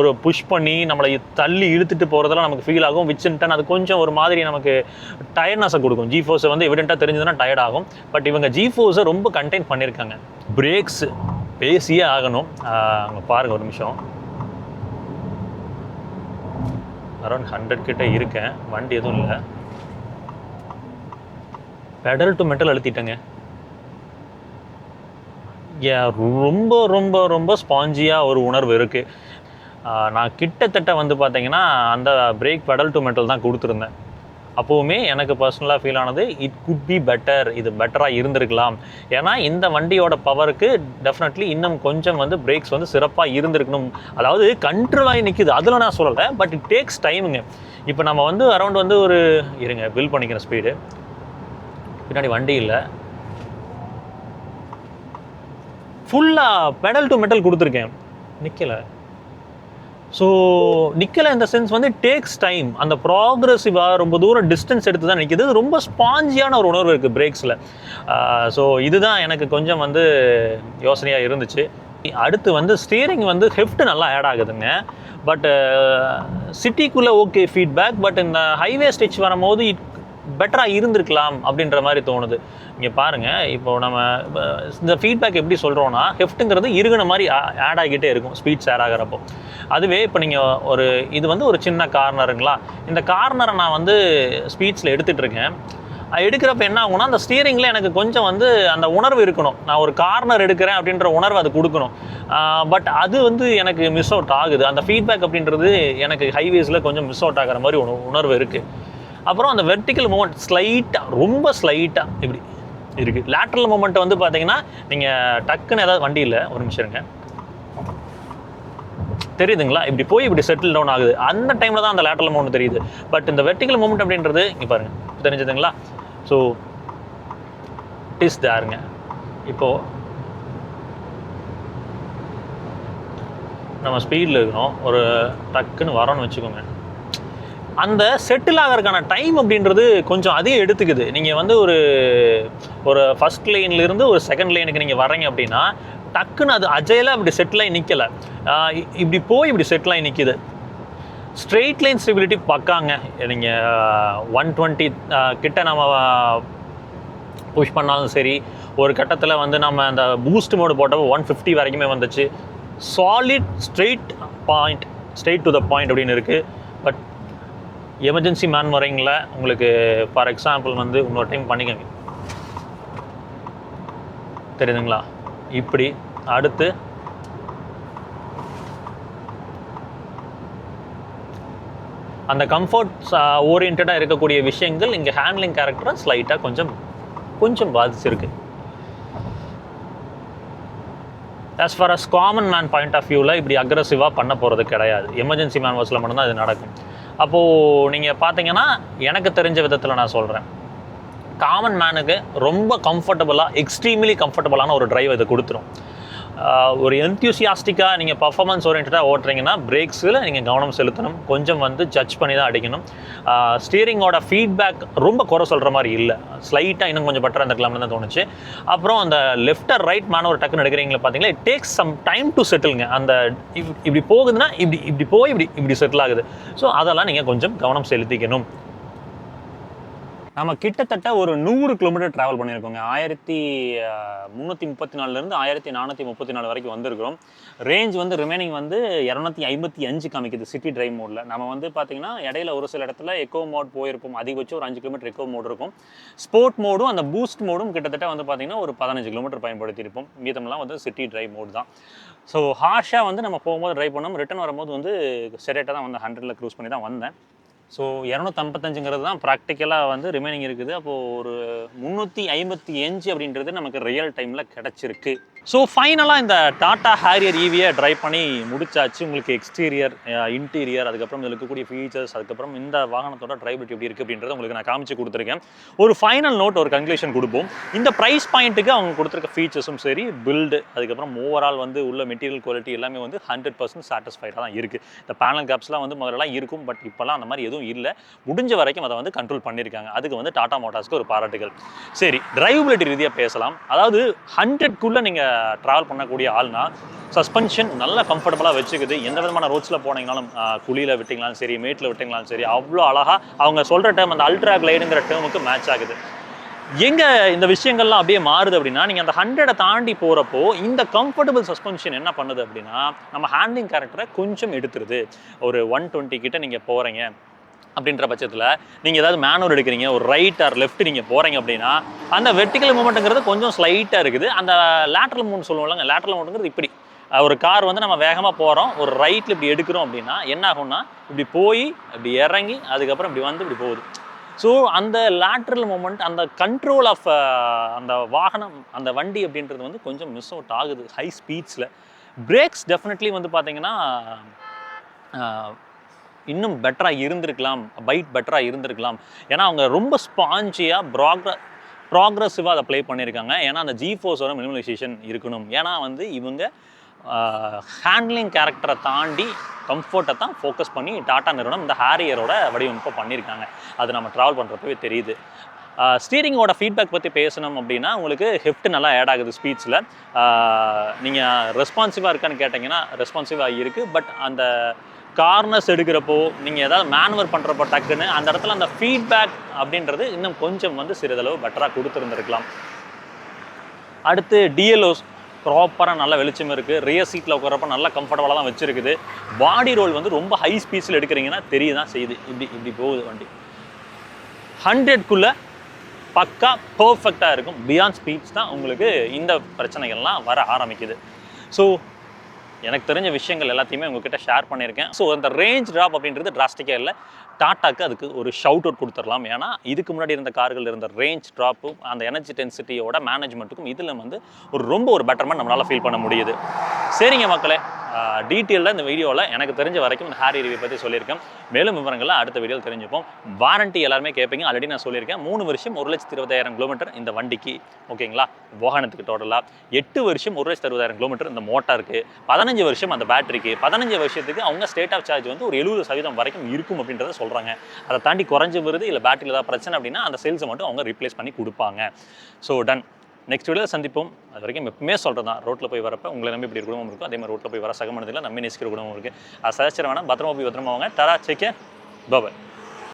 ஒரு புஷ் பண்ணி நம்மளை தள்ளி இழுத்துட்டு போகிறதெல்லாம் நமக்கு ஃபீல் ஆகும். விச்சின்டன் அது கொஞ்சம் ஒரு மாதிரி நமக்கு டயர்ட்னஸை கொடுக்கும். ஜிஃபோர்ஸை வந்து எவிடெண்ட்டாக தெரிஞ்சதுன்னா டயர்ட் ஆகும். பட் இவங்க ஜிஃபோர்ஸை ரொம்ப கண்டெயின் பண்ணியிருக்காங்க. பிரேக்ஸு பேசியே ஆகணும். அங்கே பாருங்கள் ஒரு நிமிஷம், அரௌண்ட் 100 கிட்ட இருக்கேன், வண்டி எதுவும் இல்லை. பெடல் டு மெட்டல் அழுத்திட்டேங்க. ரொம்ப ரொம்ப ரொம்ப ஸ்பாஞ்சியாக ஒரு உணர்வு இருக்குது. நான் கிட்டத்தட்ட வந்து பார்த்தீங்கன்னா அந்த பிரேக் பெடல் டு மெட்டல் தான் கொடுத்துருந்தேன். அப்போவுமே எனக்கு பர்சனலாக ஃபீல் ஆனது இட் குட் பி பெட்டர், இது பெட்டராக இருந்திருக்கலாம். ஏன்னா இந்த வண்டியோட பவருக்கு டெஃபினெட்லி இன்னும் கொஞ்சம் வந்து பிரேக்ஸ் வந்து சிறப்பாக இருந்திருக்கணும். அதாவது கண்ட்ரோலாகி நிற்குது, அதில் நான் சொல்லலை, பட் இட் டேக்ஸ் டைமுங்க. இப்போ நம்ம வந்து அரௌண்ட் வந்து ஒரு இருங்க பில் பண்ணிக்கிற ஸ்பீடு, பின்னாடி வண்டி இல்லை, ஃபுல்லாக பெடல் டு மெட்டல் கொடுத்துருக்கேன், நிற்கலை. ஸோ நிற்கலை இந்த சென்ஸ் வந்து டேக்ஸ் டைம். அந்த ப்ராக்ரெசிவாக ரொம்ப தூரம் டிஸ்டன்ஸ் எடுத்து தான் நிற்கிது. ரொம்ப ஸ்பாஞ்சியான ஒரு உணர்வு இருக்குது பிரேக்ஸில். ஸோ இதுதான் எனக்கு கொஞ்சம் வந்து யோசனையாக இருந்துச்சு. அடுத்து வந்து ஸ்டீரிங் வந்து ஹெஃப்ட் நல்லா ஆட் ஆகுதுங்க. பட் சிட்டிக்குள்ளே ஓகே ஃபீட்பேக், பட் இந்த ஹைவே ஸ்டிச் வரும்போது பெட்டராக இருந்திருக்கலாம் அப்படின்ற மாதிரி தோணுது. இங்கே பாருங்கள், இப்போ நம்ம இந்த ஃபீட்பேக் எப்படி சொல்கிறோன்னா, ஹெஃப்ட்டுங்கிறது இருகின மாதிரி ஆட் ஆகிக்கிட்டே இருக்கும் ஸ்பீட்ஸ் ஆட் ஆகிறப்போ. அதுவே இப்போ நீங்கள் ஒரு இது வந்து ஒரு சின்ன கார்னருங்களா, இந்த கார்னரை நான் வந்து ஸ்பீட்ஸில் எடுத்துகிட்ருக்கேன். எடுக்கிறப்ப என்ன ஆகும்னா, அந்த ஸ்டீரிங்கில் எனக்கு கொஞ்சம் வந்து அந்த உணர்வு இருக்கணும். நான் ஒரு கார்னர் எடுக்கிறேன் அப்படின்ற உணர்வு அது கொடுக்கணும். பட் அது வந்து எனக்கு மிஸ் அவுட் ஆகுது. அந்த ஃபீட்பேக் அப்படின்றது எனக்கு ஹைவேஸில் கொஞ்சம் மிஸ் அவுட் ஆகிற மாதிரி உணர்வு இருக்குது. அப்புறம் அந்த வெர்டிக்கல் மூமெண்ட் ஸ்லைட்டாக, ரொம்ப ஸ்லைட்டாக இப்படி இருக்குது. லேட்ரல் மூமெண்ட் வந்து பார்த்தீங்கன்னா நீங்கள் டக்குன்னு ஏதாவது வண்டி இல்லை, ஒரு நிமிஷம் இருங்க, தெரியுதுங்களா, இப்படி போய் இப்படி செட்டில் டவுன் ஆகுது. அந்த டைமில் தான் அந்த லேட்ரல் மூமெண்ட் தெரியுது. பட் இந்த வெர்டிக்கல் மூமெண்ட் அப்படின்றது இங்கே பாருங்கள், தெரிஞ்சதுங்களா. ஸோ டிஸ் தாருங்க. இப்போது நம்ம ஸ்பீடில் இருக்கிறோம், ஒரு டக்குன்னு வரோன்னு வச்சுக்கோங்க, அந்த செட்டில் ஆகிறதுக்கான டைம் அப்படின்றது கொஞ்சம் அதிகம் எடுத்துக்குது. நீங்கள் வந்து ஒரு ஃபஸ்ட் லைன்லேருந்து ஒரு செகண்ட் லைனுக்கு நீங்கள் வரீங்க அப்படின்னா டக்குன்னு அது அஜயில அப்படி செட்டில் ஆகி நிற்கலை, இப்படி போய் இப்படி செட்டில் ஆகி நிற்கிது. ஸ்ட்ரெயிட் லைன் ஸ்டெபிலிட்டி பக்காங்க. நீங்கள் 120 கிட்ட நம்ம புஷ் பண்ணாலும் சரி, ஒரு கட்டத்தில் வந்து நம்ம அந்த பூஸ்ட் மோடு போட்டப்போ 150 வரைக்குமே வந்துச்சு. Solid straight to the point அப்படின்னு இருக்குது. பட் எமர்ஜென்சி மேன் வரீங்களா, உங்களுக்கு ஃபார் எக்ஸாம்பிள் வந்து இன்னொரு டைம் பண்ணிக்கோங்க, தெரியுதுங்களா, இப்படி அடுத்து அந்த கம்ஃபர்ட் ஓரியன்டாக இருக்கக்கூடிய விஷயங்கள் இங்கே ஹேண்ட்லிங் கேரக்டரை ஸ்லைட்டாக கொஞ்சம் பாதிச்சிருக்கு. As far as common man point of வியூவில் இப்படி அக்ரெசிவாக பண்ண போகிறது கிடையாது. எமர்ஜென்சி மேன் வர்ஸில் மட்டும்தான் இது நடக்கும். அப்போது நீங்கள் பார்த்தீங்கன்னா எனக்கு தெரிஞ்ச விதத்தில் நான் சொல்கிறேன், காமன் மேனுக்கு ரொம்ப கம்ஃபர்டபுளாக, எக்ஸ்ட்ரீம்லி கம்ஃபர்டபுளான ஒரு டிரைவ் இதை கொடுத்துரும். ஒரு என்த்யூசியாஸ்டிக்காக நீங்கள் பர்ஃபார்மன்ஸ் ஓரியன்டாக ஓட்டுறீங்கன்னா பிரேக்ஸில் நீங்கள் கவனம் செலுத்தணும், கொஞ்சம் வந்து ஜட்ஜ் பண்ணி தான் அடிக்கணும். ஸ்டீரிங்கோட ஃபீட்பேக் ரொம்ப குறை சொல்கிற மாதிரி இல்லை, ஸ்லைட்டாக இன்னும் கொஞ்சம் பெட்டராக இருந்திருக்கலாம்னு தான் தோணுச்சு. அப்புறம் அந்த லெஃப்ட் ஆர் ரைட் மேன் ஒரு டக்குன்னு எடுக்கிறீங்களா பார்த்தீங்களா, it takes some time to செட்டிலுங்க. அந்த இப்படி போகுதுன்னா இப்படி போய் இப்படி செட்டில் ஆகுது. ஸோ அதெல்லாம் நீங்கள் கொஞ்சம் கவனம் செலுத்திக்கணும். நம்ம கிட்டத்தட்ட ஒரு 100 கிலோமீட்டர் ட்ராவல் பண்ணியிருக்கோங்க. 1334லேருந்து 1434 வரைக்கும் வந்திருக்கிறோம். ரேஞ்ச் வந்து ரிமைனிங் வந்து 255 காமிக்குது சிட்டி டிரைவ் மோடில். நம்ம வந்து பார்த்திங்கன்னா இடையில ஒரு சில இடத்துல எக்கோ மோட் போயிருப்போம், அதிகபட்சம் ஒரு 5 கிலோமீட்டர் எக்கோ மோடு இருக்கும். ஸ்போர்ட் மோடும் அந்த பூஸ்ட் மோடும் கிட்டத்தட்ட வந்து பார்த்திங்கன்னா ஒரு 15 கிலோமீட்டர் பயன்படுத்தியிருப்போம். மீதம்லாம் வந்து சிட்டி டிரைவ் மோடு தான். ஸோ ஹார்ஷாக வந்து நம்ம போகும்போது ட்ரைவ் பண்ணோம், ரிட்டன் வரும்போது வந்து ஸ்ட்ரெயிட்டாக தான் வந்து 100ல் க்ரூஸ் பண்ணி தான் வந்தேன். ஸோ 255ங்கிறது தான் ப்ராக்டிக்கலாக வந்து ரிமைனிங் இருக்குது. அப்போது ஒரு 355 அப்படின்றது நமக்கு ரியல் டைமில் கிடச்சிருக்கு. ஸோ ஃபைனலாக இந்த டாடா ஹேரியர் ஈவியை ட்ரைவ் பண்ணி முடிச்சாச்சு. உங்களுக்கு எக்ஸ்டீரியர், இன்டீரியர், அதுக்கப்புறம் இதில் இருக்கக்கூடிய ஃபீச்சர்ஸ், அதுக்கப்புறம் இந்த வாகனத்தோட டிரைவபிலிட்டி எப்படி இருக்குது அப்படின்றத உங்களுக்கு நான் காமிச்சு கொடுத்துருக்கேன். ஒரு ஃபைனல் நோட், ஒரு கன்க்ளூஷன் கொடுப்போம். இந்த ப்ரைஸ் பாயிண்ட்டுக்கு அவங்க கொடுத்துருக்க ஃபீச்சர்ஸும் சரி, பில்டு, அதுக்கப்புறம் ஓவரால் வந்து உள்ள மெட்டீரியல் குவாலிட்டி எல்லாமே வந்து 100% சாட்டிஸ்ஃபைடாக தான் இருக்குது. இந்த பேனல் கேப்ஸ்லாம் வந்து முதலெல்லாம் இருக்கும், பட் இப்போலாம் அந்த மாதிரி எதுவும் எதுவும் இல்லை. முடிஞ்ச வரைக்கும் அதை வந்து கண்ட்ரோல் பண்ணியிருக்காங்க. அதுக்கு வந்து டாடா மோட்டார்ஸ்க்கு ஒரு பாராட்டுகள். சரி, டிரைவபிலிட்டி ரீதியாக பேசலாம். அதாவது 100க்குள்ளே நீங்கள் ட்ராவல் பண்ணக்கூடிய ஆள்னா சஸ்பென்ஷன் நல்லா கம்ஃபர்டபுளாக வச்சுக்குது. எந்த விதமான ரோட்ஸில் போனீங்கனாலும் குழியில் விட்டிங்களாலும் சரி, மேட்டில் விட்டிங்களாலும் சரி, அவ்வளோ அழகாக அவங்க சொல்கிற டேர்ம் அந்த அல்ட்ரா கிளைடுங்கிற டேர்முக்கு மேட்ச் ஆகுது. எங்கே இந்த விஷயங்கள்லாம் அப்படியே மாறுது அப்படின்னா, நீங்கள் அந்த 100 தாண்டி போகிறப்போ இந்த கம்ஃபர்டபுள் சஸ்பென்ஷன் என்ன பண்ணுது அப்படின்னா, நம்ம ஹேண்ட்லிங் கேரக்டரை கொஞ்சம் எடுத்துருது. ஒரு 120 கிட்ட நீங்கள் போகிறீங்க அப்படின்ற பட்சத்தில் நீங்கள் ஏதாவது மேனுவல் எடுக்கிறீங்க, ஒரு ரைட் ஆர் லெஃப்ட் நீங்கள் போகிறீங்க அப்படின்னா, அந்த வெர்டிகல் மூவ்மெண்ட்டுங்கிறது கொஞ்சம் ஸ்லைட்டாக இருக்குது. அந்த லேட்ரல் மூவ்மெண்ட் சொல்லுவோம்லங்க, லேட்ரல் மூவ்மெண்ட்டுங்கிறது இப்படி ஒரு கார் வந்து நம்ம வேகமாக போகிறோம், ஒரு ரைட்டில் இப்படி எடுக்கிறோம் அப்படின்னா என்ன ஆகும்னா, இப்படி போய் இப்படி இறங்கி அதுக்கப்புறம் இப்படி வந்து இப்படி போகுது. ஸோ அந்த லேட்ரல் மூமெண்ட், அந்த கண்ட்ரோல் ஆஃப் அந்த வாகனம், அந்த வண்டி அப்படின்றது வந்து கொஞ்சம் மிஸ் அவுட் ஆகுது ஹை ஸ்பீட்ஸில். பிரேக்ஸ் டெஃபினெட்லி வந்து பார்த்தீங்கன்னா இன்னும் பெட்டராக இருந்திருக்கலாம், பைட் பெட்டராக இருந்திருக்கலாம். ஏன்னா அவங்க ரொம்ப ஸ்பாஞ்சியாக ப்ராக்ரஸிவாக அதை ப்ளே பண்ணியிருக்காங்க. ஏன்னா அந்த ஜி4ஸோட மினிமலைசேஷன் இருக்கணும். ஏன்னா வந்து இவங்க ஹேண்ட்லிங் கேரக்டரை தாண்டி கம்ஃபர்ட்டை தான் ஃபோக்கஸ் பண்ணி டாடா நிறுவனம் இந்த ஹேரியரோட வடிவமைப்பை பண்ணியிருக்காங்க. அது நம்ம ட்ராவல் பண்ணுறப்பவே தெரியுது. ஸ்டீரிங்கோட ஃபீட்பேக் பற்றி பேசணும் அப்படின்னா, உங்களுக்கு ஹெஃப்ட் நல்லா ஆட் ஆகுது ஸ்பீட்ஸில். நீங்கள் ரெஸ்பான்சிவாக இருக்கான்னு கேட்டிங்கன்னா ரெஸ்பான்சிவாக இருக்குது. பட் அந்த கார்னர்ஸ் எடுக்கிறப்போ, நீங்கள் ஏதாவது மேனுவர் பண்ணுறப்போ டக்குன்னு அந்த இடத்துல அந்த ஃபீட்பேக் அப்படின்றது இன்னும் கொஞ்சம் வந்து சிறிதளவு பெட்டராக கொடுத்துருந்துருக்கலாம். அடுத்து டிஎல்ஓஸ் ப்ராப்பராக நல்ல வெளிச்சம் இருக்குது. ரியர் சீட்டில் உட்காரப்போ நல்லா கம்ஃபர்டபுளாக தான் வச்சுருக்குது. பாடி ரோல் வந்து ரொம்ப ஹை ஸ்பீட்ஸில் எடுக்கிறீங்கன்னா தெரிய தான் செய்யுது. இப்படி போகுது வண்டி. 100க்குள்ளே பக்கா பர்ஃபெக்டாக இருக்கும். பியாண்ட் ஸ்பீட்ஸ் தான் உங்களுக்கு இந்த பிரச்சனைகள்லாம் வர ஆரம்பிக்குது. ஸோ எனக்கு தெரிஞ்ச விஷயங்கள் எல்லாத்தையுமே உங்ககிட்ட ஷேர் பண்ணியிருக்கேன். ஸோ அந்த ரேஞ்ச் ட்ராப் அப்படின்றது டிராஸ்டிக்காக இல்லை. டாட்டாக்கு அதுக்கு ஒரு ஷவுட் அவுட் கொடுத்துடலாம். ஏன்னா இதுக்கு முன்னாடி இருந்த கார்கள் இருந்த ரேஞ்ச் ட்ராப்பும் அந்த எனர்ஜி டென்சிட்டியோட மேனேஜ்மெண்ட்டுக்கும் இதில் வந்து ஒரு பெட்டர்மெண்ட் நம்மளால் ஃபீல் பண்ண முடியுது. சரிங்க மக்களே, டீட்டெயிலில் இந்த வீடியோவில் எனக்கு தெரிஞ்ச வரைக்கும் இந்த ஹேரி ரிவ்யூ பற்றி சொல்லியிருக்கேன். மேலும் விவரங்களை அடுத்த வீடியோவில் தெரிஞ்சுப்போம். வாரண்ட்டி எல்லாருமே கேட்பீங்க. ஆல்ரெடி நான் சொல்லியிருக்கேன். 3 வருஷம் 1,20,000 கிலோமீட்டர் இந்த வண்டிக்கு. ஓகேங்களா? வாகனத்துக்கு டோட்டலாக 8 வருஷம் 1,60,000 கிலோமீட்டர் இந்த மோட்டாருக்கு, 15 வருஷம் அந்த பேட்டரிக்கு, 15 வருஷத்துக்கு அவங்க ஸ்டேட் ஆஃப் சார்ஜ் வந்து ஒரு 70% வரைக்கும் இருக்கும் அப்படின்றத சொல்கிறாங்க. அதை தாண்டி குறைஞ்சி வருது இல்லை பேட்டரியில் ஏதாவது பிரச்சனை அப்படின்னா அந்த சேல்ஸை மட்டும் அவங்க ரீப்ளேஸ் பண்ணி கொடுப்பாங்க. So ton. நெக்ஸ்ட் வீடியோவில் சந்திப்போம். அது வரைக்கும் எப்பவுமே சொல்கிறது தான், ரோட்டில் போய் வரப்போ உங்களை நம்பி இப்படி குடும்பம் இருக்கும், அதே மாதிரி ரோட்டில் போய் வர சக மனதில் நம்பி நேசிக்கிற குடும்பம் இருக்குது. அது சஜஸ்ட் வேணாம். பத்திரமா போய் பத்திரமா வாங்க. டரா, டேக் கேர், பை பை.